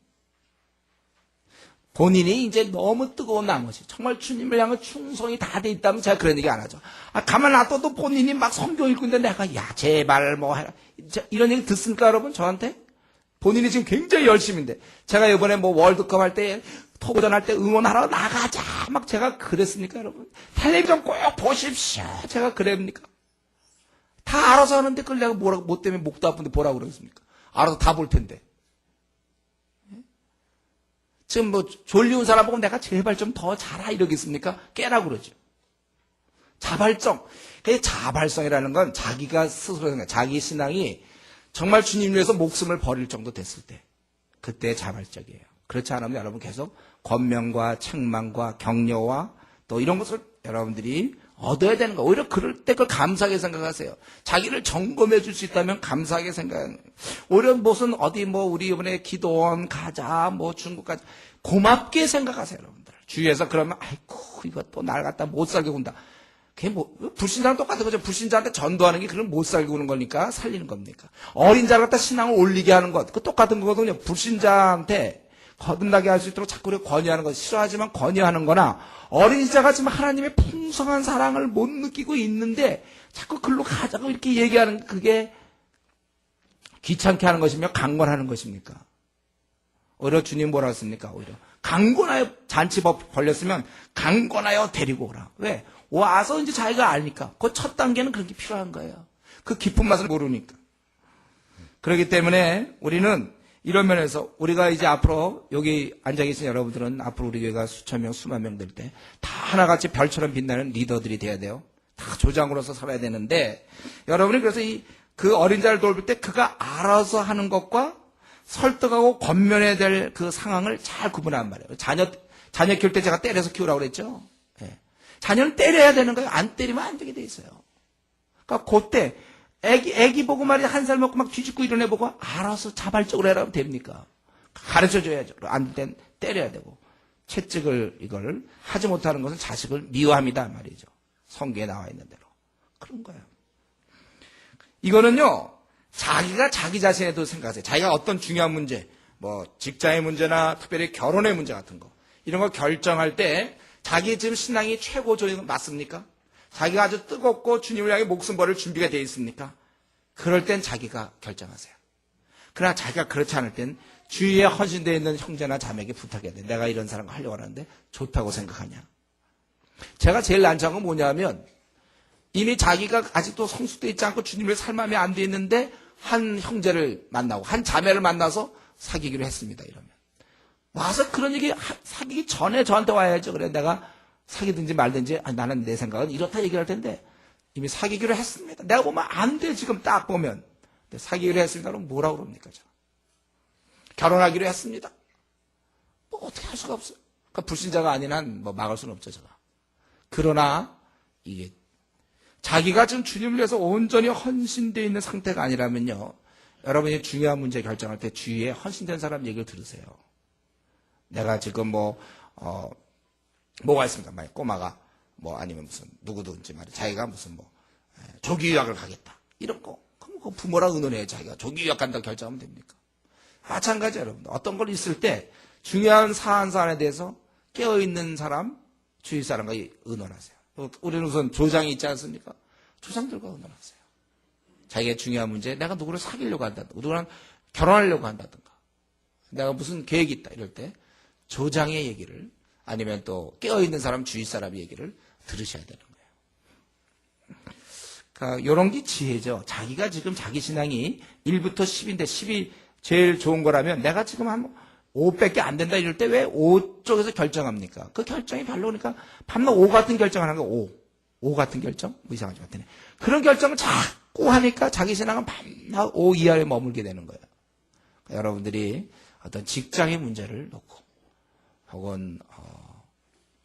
본인이 이제 너무 뜨거운 나머지 정말 주님을 향한 충성이 다 돼 있다면 제가 그런 얘기 안 하죠. 가만 놔둬도 본인이 막 성경 읽고 있는데 내가 야 제발 뭐 해라 이런 얘기 듣습니까 여러분 저한테? 본인이 지금 굉장히 열심인데 제가 이번에 뭐 월드컵 할 때 토고전 할 때 응원하러 나가자 막 제가 그랬습니까 여러분? 텔레비전 꼭 보십시오 제가 그랬습니까? 다 알아서 하는데 그걸 내가 뭐라고 뭐 때문에 목도 아픈데 뭐라고 그러겠습니까? 알아서 다 볼 텐데. 지금 뭐 졸리운 사람 보고 내가 제발 좀 더 자라 이러겠습니까? 깨라고 그러죠. 자발성. 그 자발성이라는 건 자기가 스스로 생각, 자기 신앙이 정말 주님 위해서 목숨을 버릴 정도 됐을 때 그때 자발적이에요. 그렇지 않으면 여러분 계속 권면과 책망과 격려와 또 이런 것을 여러분들이 얻어야 되는 거. 오히려 그럴 때 그걸 감사하게 생각하세요. 자기를 점검해 줄 수 있다면 감사하게 생각하는 거예요. 오히려 무슨 어디 뭐 우리 이번에 기도원 가자 뭐 중국 가자 고맙게 생각하세요 여러분들. 주위에서 그러면 아이고 이거 또 날 갖다 못 살게 군다. 그게 뭐 불신자랑 똑같은 거죠. 불신자한테 전도하는 게 그럼 못 살게 구는 거니까 살리는 겁니까? 어린 자를 갖다 신앙을 올리게 하는 것. 그 똑같은 거거든요. 불신자한테 거듭나게 할 수 있도록 자꾸 권유하는 것, 싫어하지만 권유하는 거나 어린 자가 지금 하나님의 풍성한 사랑을 못 느끼고 있는데 자꾸 글로 가자고 이렇게 얘기하는 그게 귀찮게 하는 것이며 강권하는 것입니까? 오히려 주님 뭐라 했습니까? 오히려 강권하여 잔치법 벌렸으면 강권하여 데리고 오라. 왜? 와서 이제 자기가 아니까. 그 첫 단계는 그렇게 필요한 거예요. 그 깊은 맛을 모르니까. 그렇기 때문에 우리는 이런 면에서 우리가 이제 앞으로 여기 앉아 계신 여러분들은 앞으로 우리 교회가 수천 명, 수만 명 될 때 다 하나같이 별처럼 빛나는 리더들이 돼야 돼요. 다 조장으로서 살아야 되는데 여러분이 그래서 그 어린 자를 돌볼 때 그가 알아서 하는 것과 설득하고 권면해야 될 그 상황을 잘 구분하란 말이에요. 자녀 키울 때 제가 때려서 키우라고 그랬죠. 예. 자녀는 때려야 되는 거예요. 안 때리면 안 되게 돼 있어요. 그러니까 그때 애기 보고 말이야 한 살 먹고 막 뒤집고 이런 애 보고 알아서 자발적으로 해라면 됩니까? 가르쳐 줘야죠. 안 될 땐 때려야 되고 채찍을 이걸 하지 못하는 것은 자식을 미워합니다 말이죠. 성경에 나와 있는 대로 그런 거예요. 이거는요 자기가 자기 자신에도 생각하세요. 자기가 어떤 중요한 문제, 뭐 직장의 문제나 특별히 결혼의 문제 같은 거 이런 거 결정할 때 자기 지금 신앙이 최고조인 건 맞습니까? 자기가 아주 뜨겁고 주님을 향해 목숨 버릴 준비가 되어 있습니까? 그럴 땐 자기가 결정하세요. 그러나 자기가 그렇지 않을 땐 주위에 헌신되어 있는 형제나 자매에게 부탁해야 돼. 내가 이런 사람과 하려고 하는데 좋다고 생각하냐? 제가 제일 난처한 건 뭐냐면 이미 자기가 아직도 성숙되어 있지 않고 주님의 삶함이 안 돼 있는데 한 형제를 만나고 한 자매를 만나서 사귀기로 했습니다. 이러면 와서 그런 얘기 사귀기 전에 저한테 와야죠. 그래 내가 사귀든지 말든지 나는 내 생각은 이렇다 얘기할 텐데 이미 사귀기로 했습니다. 내가 보면 안 돼 지금 딱 보면 사귀기로 했습니다. 그럼 뭐라고 그럽니까? 저? 결혼하기로 했습니다. 뭐 어떻게 할 수가 없어요. 그러니까 불신자가 아닌 한 뭐 막을 수는 없죠. 제가. 그러나 이게 자기가 지금 주님을 위해서 온전히 헌신되어 있는 상태가 아니라면요. 여러분이 중요한 문제 결정할 때 주위에 헌신된 사람 얘기를 들으세요. 내가 지금 뭐가 있습니까? 만약 꼬마가 뭐 아니면 무슨 누구든지 말이야. 자기가 무슨 뭐 조기 유학을 가겠다. 이런 거. 그럼 그 부모랑 의논해야 자기가 조기 유학 간다고 결정하면 됩니까? 마찬가지 여러분들. 어떤 걸 있을 때 중요한 사안에 대해서 깨어있는 사람, 주위 사람과 의논하세요. 우리는 우선 조장이 있지 않습니까? 조장들과 의논하세요. 자기가 중요한 문제, 내가 누구를 사귀려고 한다든가, 누구랑 결혼하려고 한다든가, 내가 무슨 계획이 있다 이럴 때 조장의 얘기를 아니면 또 깨어있는 사람, 주위 사람 얘기를 들으셔야 되는 거예요. 그러니까 이런 게 지혜죠. 자기가 지금 자기 신앙이 1부터 10인데 10이 제일 좋은 거라면 내가 지금 한 5밖에 안 된다 이럴 때 왜 5 쪽에서 결정합니까? 그 결정이 별로 그러니까 밤낮 5 같은 결정을 하는 거 5 같은 결정? 뭐 이상하지 같네. 그런 결정을 자꾸 하니까 자기 신앙은 밤낮 5 이하에 머물게 되는 거예요. 그러니까 여러분들이 어떤 직장의 문제를 놓고 혹은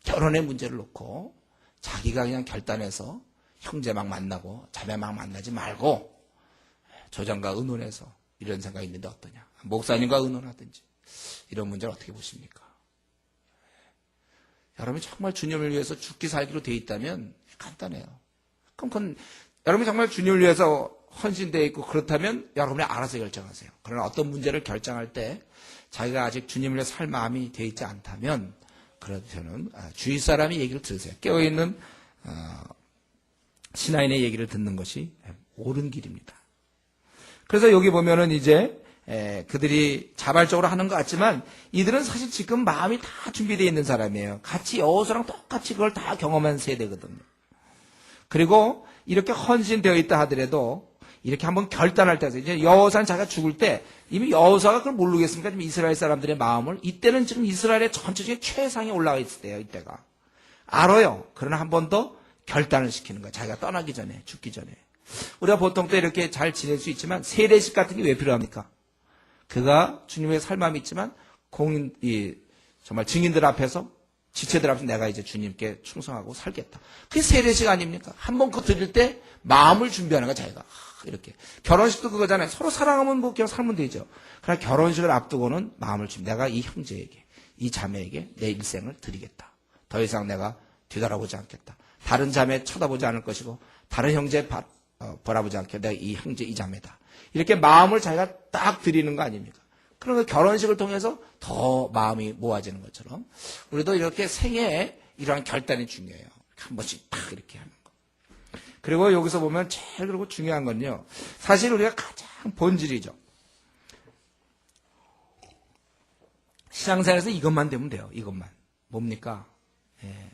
결혼의 문제를 놓고 자기가 그냥 결단해서 형제 막 만나고 자매 막 만나지 말고 조장과 의논해서 이런 생각이 있는데 어떠냐. 목사님과 의논하든지 이런 문제를 어떻게 보십니까? 여러분이 정말 주님을 위해서 죽기 살기로 돼 있다면 간단해요. 그럼 그건 여러분이 정말 주님을 위해서 헌신되어 있고 그렇다면 여러분이 알아서 결정하세요. 그러나 어떤 문제를 결정할 때 자기가 아직 주님을 위해 살 마음이 되어 있지 않다면 그렇다면 주위 사람의 얘기를 들으세요. 깨어있는 신하인의 얘기를 듣는 것이 옳은 길입니다. 그래서 여기 보면은 이제 그들이 자발적으로 하는 것 같지만 이들은 사실 지금 마음이 다 준비되어 있는 사람이에요. 같이 여호수아랑 똑같이 그걸 다 경험한 세대거든요. 그리고 이렇게 헌신되어 있다 하더라도 이렇게 한번 결단할 때서 이제 여호수아는 자기가 죽을 때 이미 여호수아가 그걸 모르겠습니까? 지금 이스라엘 사람들의 마음을 이때는 지금 이스라엘의 전체적인 최상에 올라가 있을 때예요. 이때가 알아요. 그러나 한 번 더 결단을 시키는 거예요. 자기가 떠나기 전에 죽기 전에. 우리가 보통 또 이렇게 잘 지낼 수 있지만 세례식 같은 게 왜 필요합니까? 그가 주님의 삶함이 있지만 정말 증인들 앞에서 지체들 앞에서 내가 이제 주님께 충성하고 살겠다. 그게 세례식 아닙니까? 한번 그거 드릴 때 마음을 준비하는 거야 자기가. 이렇게 결혼식도 그거잖아요. 서로 사랑하면 뭐 그냥 살면 되죠. 그러나 결혼식을 앞두고는 마음을 준비. 내가 이 형제에게 이 자매에게 내 일생을 드리겠다. 더 이상 내가 뒤돌아보지 않겠다. 다른 자매 쳐다보지 않을 것이고 다른 형제 바라보지 않게 내가 이 형제 이 자매다. 이렇게 마음을 자기가 딱 드리는 거 아닙니까? 그러면 결혼식을 통해서 더 마음이 모아지는 것처럼 우리도 이렇게 생애에 이러한 결단이 중요해요. 한 번씩 딱 이렇게 하는 거. 그리고 여기서 보면 제일 그리고 중요한 건요. 사실 우리가 가장 본질이죠. 신앙생활에서 이것만 되면 돼요. 이것만. 뭡니까? 예.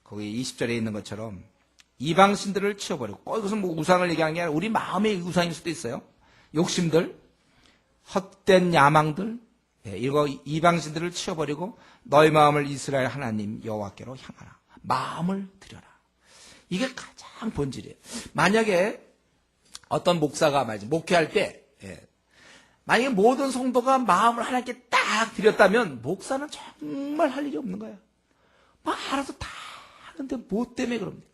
거기 20절에 있는 것처럼 이방신들을 치워버리고, 이것은 뭐 우상을 얘기하는 게 아니라 우리 마음의 우상일 수도 있어요. 욕심들, 헛된 야망들, 이거 이방신들을 치워버리고 너희 마음을 이스라엘 하나님 여호와께로 향하라. 마음을 들여라. 이게 가장 본질이에요. 만약에 어떤 목사가 말이지 목회할 때, 만약에 모든 성도가 마음을 하나님께 딱 드렸다면 목사는 정말 할 일이 없는 거예요. 막 알아서 다 하는데 뭐 때문에 그럽니까?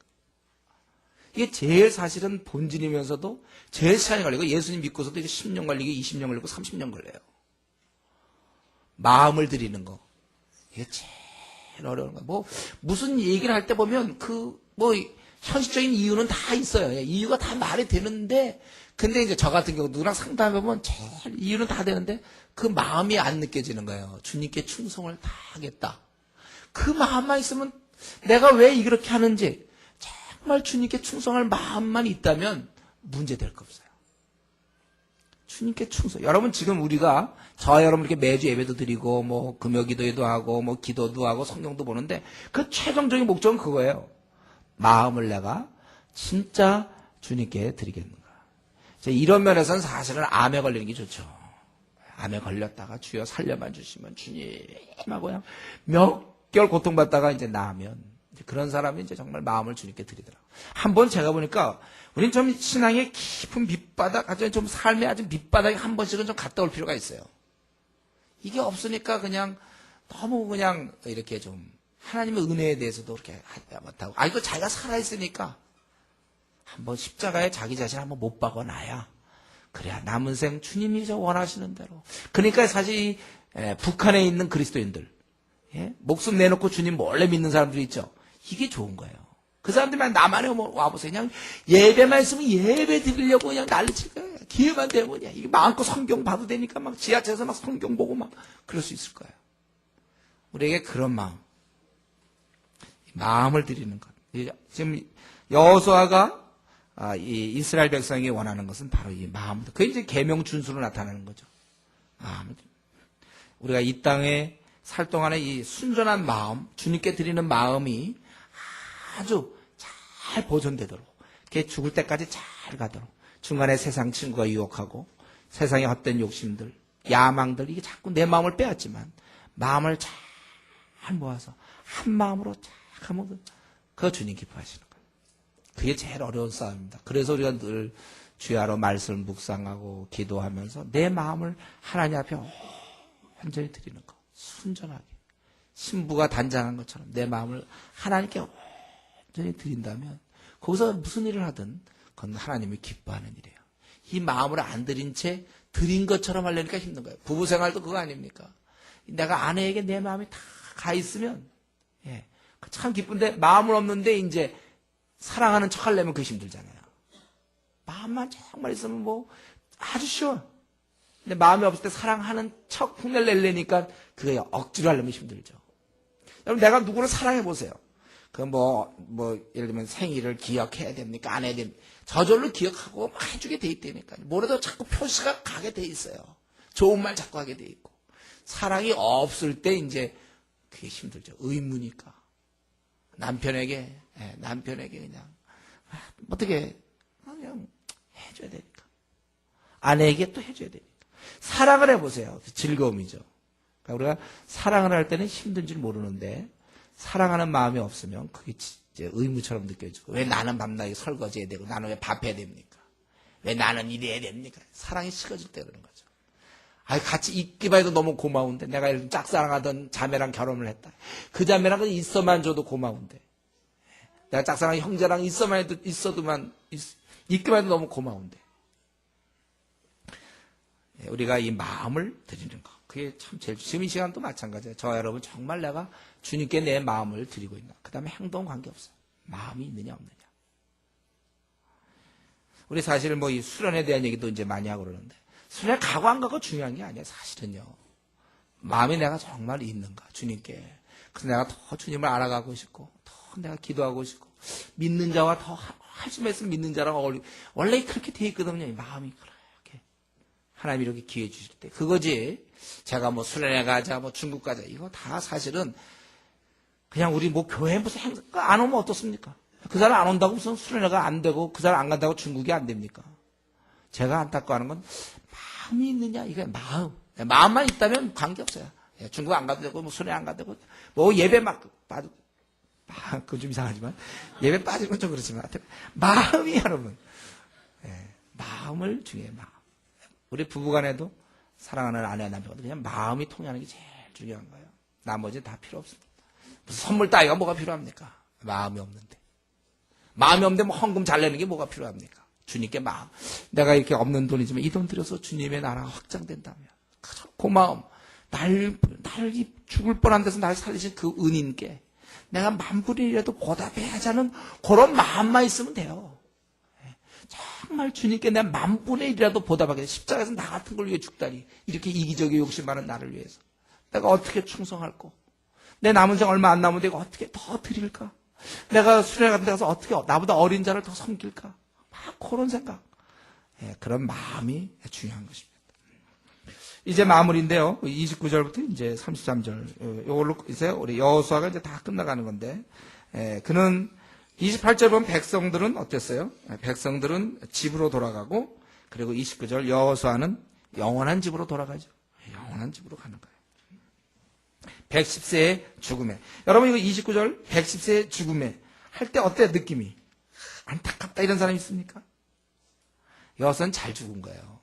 이게 제일 사실은 본질이면서도 제일 시간이 걸리고, 예수님 믿고서도 이게 10년 걸리고 20년 걸리고 30년 걸려요. 마음을 드리는 거. 이게 제일 어려운 거예요. 뭐 무슨 얘기를 할 때 보면 현실적인 이유는 다 있어요. 이유가 다 말이 되는데, 근데 이제 저 같은 경우 누구랑 상담해보면 제일 이유는 다 되는데 그 마음이 안 느껴지는 거예요. 주님께 충성을 다 하겠다. 그 마음만 있으면, 내가 왜 이렇게 하는지 정말 주님께 충성할 마음만 있다면 문제될 거 없어요. 주님께 충성. 여러분, 지금 우리가 저와 여러분 이렇게 매주 예배도 드리고 뭐 금요 기도회도 하고 뭐 기도도 하고 성경도 보는데 그 최종적인 목적은 그거예요. 마음을 내가 진짜 주님께 드리겠는가. 이런 면에서는 사실은 암에 걸리는 게 좋죠. 암에 걸렸다가 주여 살려만 주시면 주님하고 그냥 몇 개월 고통받다가 이제 나으면, 그런 사람이 이제 정말 마음을 주님께 드리더라고요. 한번 제가 보니까 우리는 좀 신앙의 깊은 밑바닥, 아주 좀 삶의 아주 밑바닥에 한 번씩은 좀 갔다 올 필요가 있어요. 이게 없으니까 그냥 너무 그냥 이렇게 좀 하나님의 은혜에 대해서도 그렇게 하지 못하고, 이거 자기가 살아있으니까 한번 십자가에 자기 자신 한번 못 박아놔야, 그래야 남은 생 주님이 원하시는 대로. 그러니까 사실 북한에 있는 그리스도인들, 목숨 내놓고 주님 몰래 믿는 사람들이 있죠. 이게 좋은 거예요. 그 사람들만 나만에 와보세요. 그냥 예배만 있으면 예배 드리려고 그냥 난리칠 거예요. 기회만 되면 이게 마음껏 성경 봐도 되니까 막 지하철에서 막 성경 보고 막 그럴 수 있을 거예요. 우리에게 그런 마음을 드리는 것. 지금 여호수아가 이 이스라엘 백성이 원하는 것은 바로 이 마음들. 그게 이제 계명 준수로 나타나는 거죠. 마음을. 우리가 이 땅에 살 동안에 이 순전한 마음, 주님께 드리는 마음이 아주 잘 보존되도록, 그게 죽을 때까지 잘 가도록, 중간에 세상 친구가 유혹하고 세상의 헛된 욕심들, 야망들, 이게 자꾸 내 마음을 빼앗지만 마음을 잘 모아서 한 마음으로 잘 하면 그거 주님 기뻐하시는 거예요. 그게 제일 어려운 싸움입니다. 그래서 우리가 늘 주야로 말씀을 묵상하고 기도하면서 내 마음을 하나님 앞에 완전히 드리는 거. 순전하게. 신부가 단장한 것처럼 내 마음을 하나님께 완전히 드린다면 거기서 무슨 일을 하든 그건 하나님이 기뻐하는 일이에요. 이 마음을 안 드린 채 드린 것처럼 하려니까 힘든 거예요. 부부 생활도 그거 아닙니까? 내가 아내에게 내 마음이 다 가 있으면 참 기쁜데, 마음은 없는데 이제 사랑하는 척 하려면 그게 힘들잖아요. 마음만 정말 있으면 뭐 아주 쉬워. 근데 마음이 없을 때 사랑하는 척 흉내를 내려니까 그게 억지로 하려면 힘들죠. 여러분, 내가 누구를 사랑해 보세요. 예를 들면 생일을 기억해야 됩니까? 안 해야 됩니까? 저절로 기억하고 막 해주게 돼 있다니까요. 뭐라도 자꾸 표시가 가게 돼 있어요. 좋은 말 자꾸 하게 돼 있고. 사랑이 없을 때 이제 그게 힘들죠. 의무니까. 남편에게 그냥 어떻게 그냥 해줘야 되니까. 아내에게 또 해줘야 되니까. 사랑을 해보세요. 즐거움이죠. 그러니까 우리가 사랑을 할 때는 힘든 줄 모르는데, 사랑하는 마음이 없으면 그게 이제 의무처럼 느껴지고, 왜 나는 밤낮에 설거지해야 되고, 나는 왜 밥해야 됩니까? 왜 나는 이래야 됩니까? 사랑이 식어질 때 그러는 거죠. 같이 있기만 해도 너무 고마운데, 내가 이렇게 짝사랑하던 자매랑 결혼을 했다. 그 자매랑 있어만 줘도 고마운데, 내가 짝사랑하는 형제랑 있기만 해도 너무 고마운데, 우리가 이 마음을 드리는 거, 그게 참 제일, 지금 이 시간도 마찬가지예요. 저 여러분 정말 내가 주님께 내 마음을 드리고 있나. 그 다음에 행동 관계없어요. 마음이 있느냐 없느냐. 우리 사실 이 수련에 대한 얘기도 이제 많이 하고 그러는데, 수련에 가고 안 가고 중요한 게 아니에요. 사실은요. 마음이 내가 정말 있는가, 주님께. 그래서 내가 더 주님을 알아가고 싶고, 더 내가 기도하고 싶고, 믿는 자와 더 할 수 있으면 믿는 자랑 어울리고, 원래 그렇게 돼 있거든요. 이 마음이 그렇게 하나님이 이렇게 기회 주실 때. 그거지. 제가 뭐 수련회 가자, 뭐 중국 가자. 이거 다 사실은 그냥 우리 뭐 교회 무슨 행사 안 오면 어떻습니까? 그 사람 안 온다고 무슨 수련회가 안 되고 그 사람 안 간다고 중국이 안 됩니까? 제가 안타까워하는 건 마음이 있느냐 이게 마음. 마음만 있다면 관계없어요. 중국 안 가도 되고 뭐 수련회 안 가도 되고 뭐 예배 막 빠지고 그건 좀 이상하지만 예배 빠지는 건 좀 그렇지만 마음이 여러분 마음을 중요해요. 마음. 우리 부부간에도 사랑하는 아내와 남편도 그냥 마음이 통하는 게 제일 중요한 거예요. 나머지는 다 필요 없습니다. 무슨 선물 따위가 뭐가 필요합니까? 마음이 없는데. 마음이 없는데 뭐 헌금 잘 내는 게 뭐가 필요합니까? 주님께 마음. 내가 이렇게 없는 돈이지만 이 돈 들여서 주님의 나라가 확장된다면 고마움. 날 죽을 뻔한 데서 날 살리신 그 은인께 내가 만불이라도 보답해야지 하는 그런 마음만 있으면 돼요. 정말 주님께 내가 만분의 1이라도 보답하게 십자가에서 나 같은 걸 위해 죽다니 이렇게 이기적인 욕심 많은 나를 위해서 내가 어떻게 충성할까? 내 남은 생 얼마 안 남은데 이거 어떻게 더 드릴까? 내가 수련회 같은 데 가서 어떻게 나보다 어린 자를 더 섬길까? 막 그런 생각. 그런 마음이 중요한 것입니다. 이제 마무리인데요. 29절부터 이제 33절. 요걸로 이제 우리 여호수아가 이제 다 끝나가는 건데, 그는 28절 보면 백성들은 어땠어요? 백성들은 집으로 돌아가고, 그리고 29절 여호수아는 영원한 집으로 돌아가죠. 영원한 집으로 가는 거예요. 110세의 죽음에. 여러분 이거 29절 110세의 죽음에 할 때 어때 느낌이? 안타깝다 이런 사람 있습니까? 여호수아는 잘 죽은 거예요.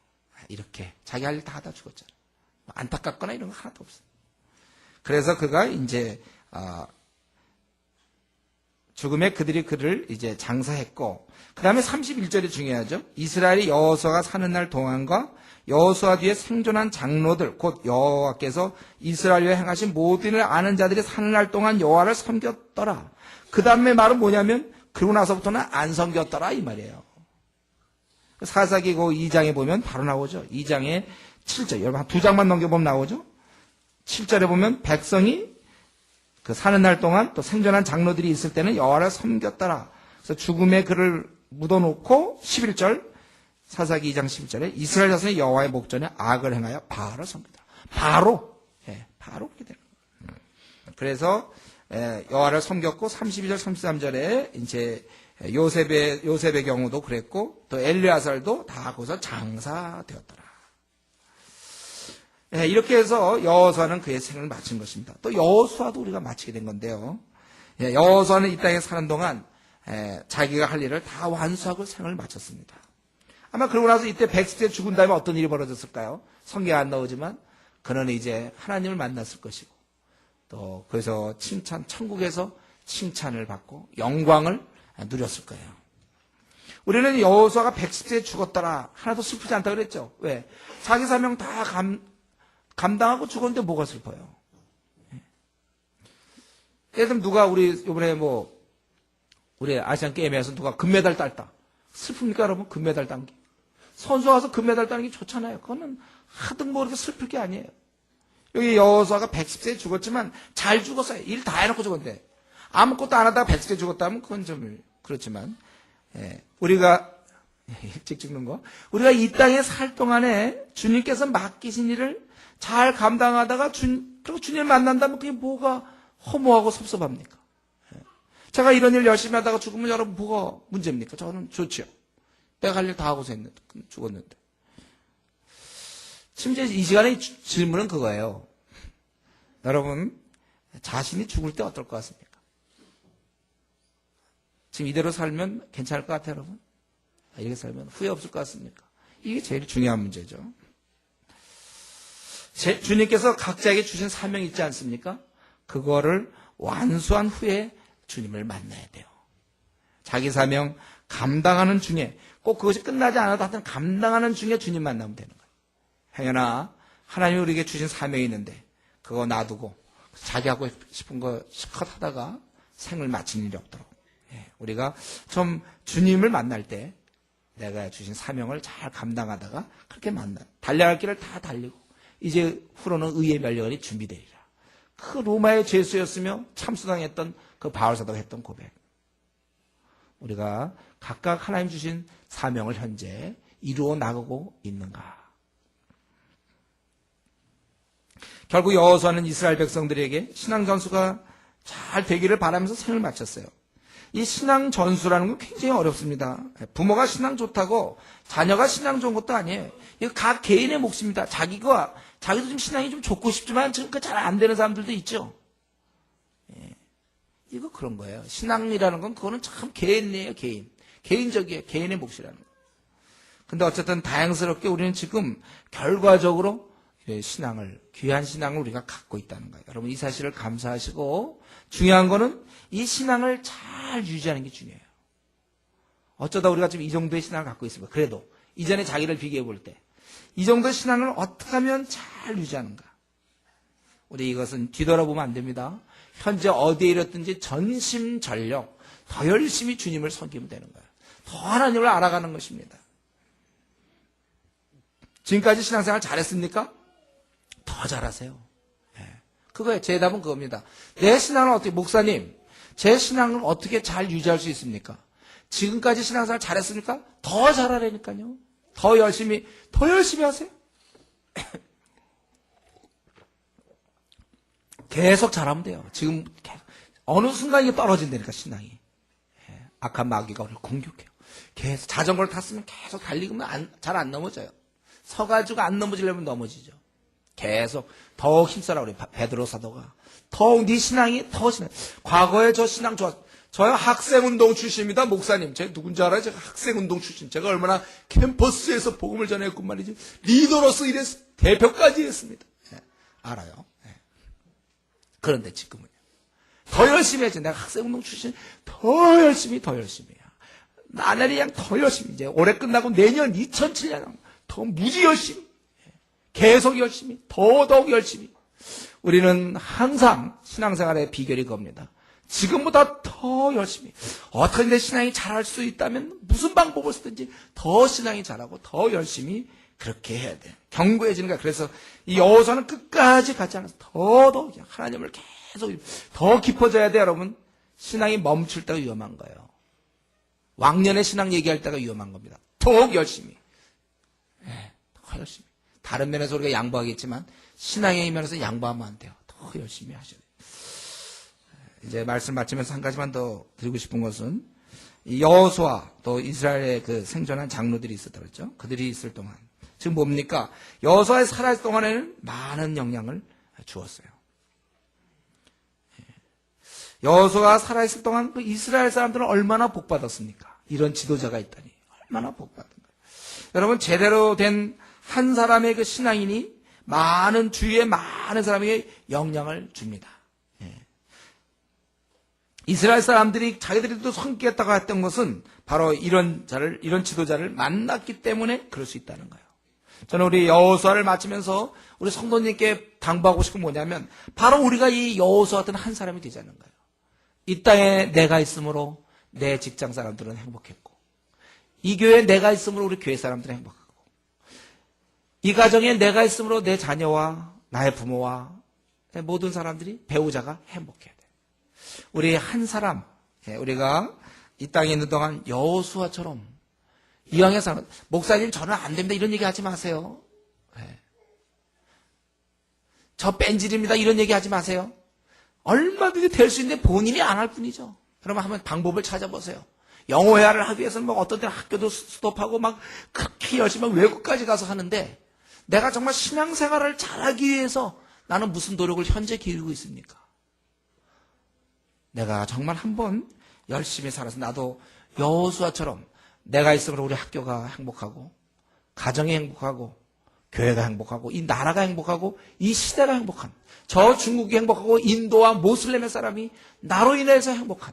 이렇게 자기 할 일 다 하다 죽었잖아요. 안타깝거나 이런 거 하나도 없어요. 그래서 그가 이제 죽음에 그들이 그를 이제 장사했고, 그 다음에 31절이 중요하죠. 이스라엘이 여호수아가 사는 날 동안과 여호수아 뒤에 생존한 장로들 곧 여호와께서 이스라엘에 행하신 모든 일을 아는 자들이 사는 날 동안 여호와를 섬겼더라. 그 다음에 말은 뭐냐면 그러고 나서부터는 안 섬겼더라 이 말이에요. 사사기 그 2장에 보면 바로 나오죠. 2장에 7절. 여러분 한 2장만 넘겨보면 나오죠. 7절에 보면 백성이 그 사는 날 동안 또 생존한 장로들이 있을 때는 여호와를 섬겼더라. 그래서 죽음에 그를 묻어놓고 11절 사사기 2장 11절에 이스라엘 자손이 여호와의 목전에 악을 행하여 바알을 섬기더라. 바로 그렇게 되는 거예요. 그래서 여호와를 섬겼고 32절 33절에 이제 요셉의 경우도 그랬고 또 엘리야살도 다 거기서 장사되었더라. 이렇게 해서 여호수아는 그의 생을 마친 것입니다. 또 여호수아도 우리가 마치게 된 건데요. 여호수아는 이 땅에 사는 동안 자기가 할 일을 다 완수하고 생을 마쳤습니다. 아마 그러고 나서 이때 110세 죽은 다음에 어떤 일이 벌어졌을까요? 성경에 안 나오지만 그는 이제 하나님을 만났을 것이고 또 그래서 천국에서 칭찬을 받고 영광을 누렸을 거예요. 우리는 여호수아가 110세에 죽었더라 하나도 슬프지 않다 그랬죠. 왜? 자기 사명 다 감당하고 죽었는데 뭐가 슬퍼요? 예를 들면 누가 우리 이번에 우리 아시안 게임에서 누가 금메달 땄다. 슬픕니까 여러분? 금메달 딴 게. 선수 와서 금메달 따는 게 좋잖아요. 그거는 하등 뭐 그렇게 슬플 게 아니에요. 여기 여호수아가 110세에 죽었지만 잘 죽었어요. 일 다 해놓고 죽었는데 아무것도 안 하다가 110세에 죽었다면 그건 좀 그렇지만 우리가 일찍 죽는 거 우리가 이 땅에 살 동안에 주님께서 맡기신 일을 잘 감당하다가 그리고 주님을 만난다면 그게 뭐가 허무하고 섭섭합니까? 제가 이런 일 열심히 하다가 죽으면 여러분 뭐가 문제입니까? 저는 좋지요. 내가 할 일 다 하고서 죽었는데. 심지어 이 시간에 질문은 그거예요. 여러분 자신이 죽을 때 어떨 것 같습니까? 지금 이대로 살면 괜찮을 것 같아요 여러분? 이렇게 살면 후회 없을 것 같습니까? 이게 제일 중요한 문제죠. 주님께서 각자에게 주신 사명이 있지 않습니까? 그거를 완수한 후에 주님을 만나야 돼요. 자기 사명 감당하는 중에 꼭 그것이 끝나지 않아도 하여튼 감당하는 중에 주님 만나면 되는 거예요. 행여나 하나님이 우리에게 주신 사명이 있는데 그거 놔두고 자기 하고 싶은 거 실컷 하다가 생을 마치는 일이 없도록 우리가 좀 주님을 만날 때 내가 주신 사명을 잘 감당하다가 그렇게 달려갈 길을 다 달리고 이제 후로는 의의 멸류관이 준비되리라. 그 로마의 죄수였으며 참수당했던 그 바울사도가 했던 고백. 우리가 각각 하나님 주신 사명을 현재 이루어 나가고 있는가? 결국 여호수아는 이스라엘 백성들에게 신앙 전수가 잘 되기를 바라면서 생을 마쳤어요. 이 신앙 전수라는 건 굉장히 어렵습니다. 부모가 신앙 좋다고 자녀가 신앙 좋은 것도 아니에요. 이거 각 개인의 몫입니다. 자기도 좀 신앙이 좀 좋고 싶지만 잘 안 되는 사람들도 있죠. 이거 그런 거예요. 신앙이라는 건 그거는 참 개인이에요. 개인적이에요. 개인의 몫이라는 거. 근데 어쨌든 다행스럽게 우리는 지금 결과적으로 귀한 신앙을 우리가 갖고 있다는 거예요. 여러분 이 사실을 감사하시고 중요한 거는 이 신앙을 잘 유지하는 게 중요해요. 어쩌다 우리가 지금 이 정도의 신앙을 갖고 있습니다. 그래도 이전에 자기를 비교해 볼 때 이 정도의 신앙을 어떻게 하면 잘 유지하는가. 우리 이것은 뒤돌아보면 안 됩니다. 현재 어디에 이렇든지 전심전력 더 열심히 주님을 섬기면 되는 거예요. 더 하나님을 알아가는 것입니다. 지금까지 신앙생활 잘했습니까? 더 잘하세요. 그거예요. 제 답은 그겁니다. 내 신앙을 어떻게, 목사님, 제 신앙을 어떻게 잘 유지할 수 있습니까? 지금까지 신앙생활 잘했습니까? 더 잘하라니까요. 더 열심히 하세요. 계속 잘하면 돼요. 지금 어느 순간 이게 떨어진다니까 신앙이. 악한 마귀가 우리를 공격해요. 계속 자전거를 탔으면 계속 달리면 잘 안 넘어져요. 서가지고 안 넘어지려면 넘어지죠. 계속 더욱 힘써라 우리 베드로 사도가. 더욱 네 신앙이 더 신앙. 과거에 저 신앙 좋았. 저요 학생운동 출신입니다. 목사님. 제가 누군지 알아요? 제가 학생운동 출신. 제가 얼마나 캠퍼스에서 복음을 전했군 말이지. 리더로서 이래서 대표까지 했습니다. 알아요. 그런데 지금은요. 더 열심히 해야지. 내가 학생운동 출신 더 열심히 해요. 나날이 그냥 더 열심히. 이제 올해 끝나고 내년 2007년 더 무지 열심히. 계속 열심히. 더더욱 열심히. 우리는 항상 신앙생활의 비결이 겁니다. 지금보다 더 열심히. 어떻게 내 신앙이 잘할 수 있다면 무슨 방법을 쓰든지 더 신앙이 잘하고 더 열심히 그렇게 해야 돼. 견고해지는 거야. 그래서 이 여호수아는 끝까지 가지 않아서 더더욱 하나님을 계속 더 깊어져야 돼, 여러분. 신앙이 멈출 때가 위험한 거예요. 왕년의 신앙 얘기할 때가 위험한 겁니다. 더욱 열심히. 더 열심히. 다른 면에서 우리가 양보하겠지만 신앙의 면에서 양보하면 안 돼요. 더 열심히 하셔야 돼요. 이제 말씀 마치면서 한 가지만 더 드리고 싶은 것은 이 여호수아 또 이스라엘의 그 생존한 장로들이 있었다 그랬죠. 그들이 있을 동안 지금 뭡니까? 여호수아에 살아있을 동안에는 많은 영향을 주었어요. 여호수아가 살아있을 동안 그 이스라엘 사람들은 얼마나 복받았습니까? 이런 지도자가 있다니 얼마나 복받은 거예요. 여러분 제대로 된 한 사람의 그 신앙인이 주위의 많은 사람에게 영향을 줍니다. 이스라엘 사람들이 자기들도 섬기겠다고 했던 것은 바로 이런 지도자를 만났기 때문에 그럴 수 있다는 거예요. 저는 우리 여호수아를 마치면서 우리 성도님께 당부하고 싶은 건 뭐냐면 바로 우리가 이 여호수아 같은 한 사람이 되자는 거예요. 이 땅에 내가 있으므로 내 직장 사람들은 행복했고 이 교회에 내가 있으므로 우리 교회 사람들은 행복하고 이 가정에 내가 있으므로 내 자녀와 나의 부모와 모든 사람들이 배우자가 행복해야 돼. 우리 한 사람, 우리가 이 땅에 있는 동안 여호수아처럼 이왕에 사는 목사님 저는 안 됩니다 이런 얘기 하지 마세요. 저 뺀질입니다 이런 얘기 하지 마세요. 얼마든지 될 수 있는데 본인이 안 할 뿐이죠. 그러면 한번 방법을 찾아보세요. 영어회화를 하기 위해서는 어떤 때는 학교도 스톱하고 그렇게 열심히 외국까지 가서 하는데 내가 정말 신앙생활을 잘하기 위해서 나는 무슨 노력을 현재 기울이고 있습니까? 내가 정말 한번 열심히 살아서 나도 여호수아처럼 내가 있으므로 우리 학교가 행복하고 가정이 행복하고 교회가 행복하고 이 나라가 행복하고 이 시대가 행복한 저 중국이 행복하고 인도와 모슬렘의 사람이 나로 인해서 행복한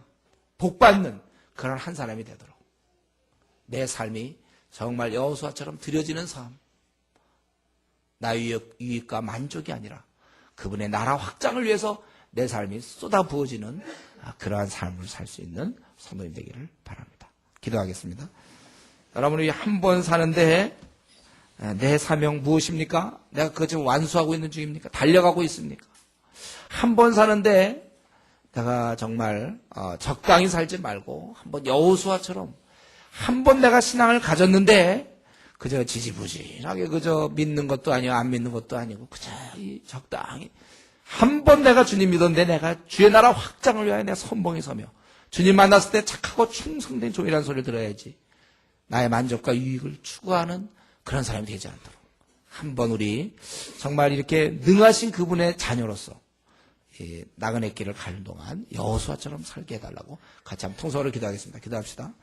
복받는 그런 한 사람이 되도록 내 삶이 정말 여호수아처럼 드려지는 삶 나의 유익과 만족이 아니라 그분의 나라 확장을 위해서 내 삶이 쏟아 부어지는 그러한 삶을 살 수 있는 성도님 되기를 바랍니다. 기도하겠습니다. 여러분이 한 번 사는데 내 사명 무엇입니까? 내가 그거 지금 완수하고 있는 중입니까? 달려가고 있습니까? 한 번 사는데 내가 정말 적당히 살지 말고 한번 여호수아처럼 한 번 내가 신앙을 가졌는데 그저 지지부진하게 그저 믿는 것도 아니고 안 믿는 것도 아니고 그저 적당히 한 번 내가 주님 믿었는데 내가 주의 나라 확장을 위하여 내가 선봉에 서며 주님 만났을 때 착하고 충성된 종이라는 소리를 들어야지 나의 만족과 유익을 추구하는 그런 사람이 되지 않도록 한번 우리 정말 이렇게 능하신 그분의 자녀로서 나그네 길을 가는 동안 여호수아처럼 살게 해달라고 같이 한번 통성으로 기도하겠습니다. 기도합시다.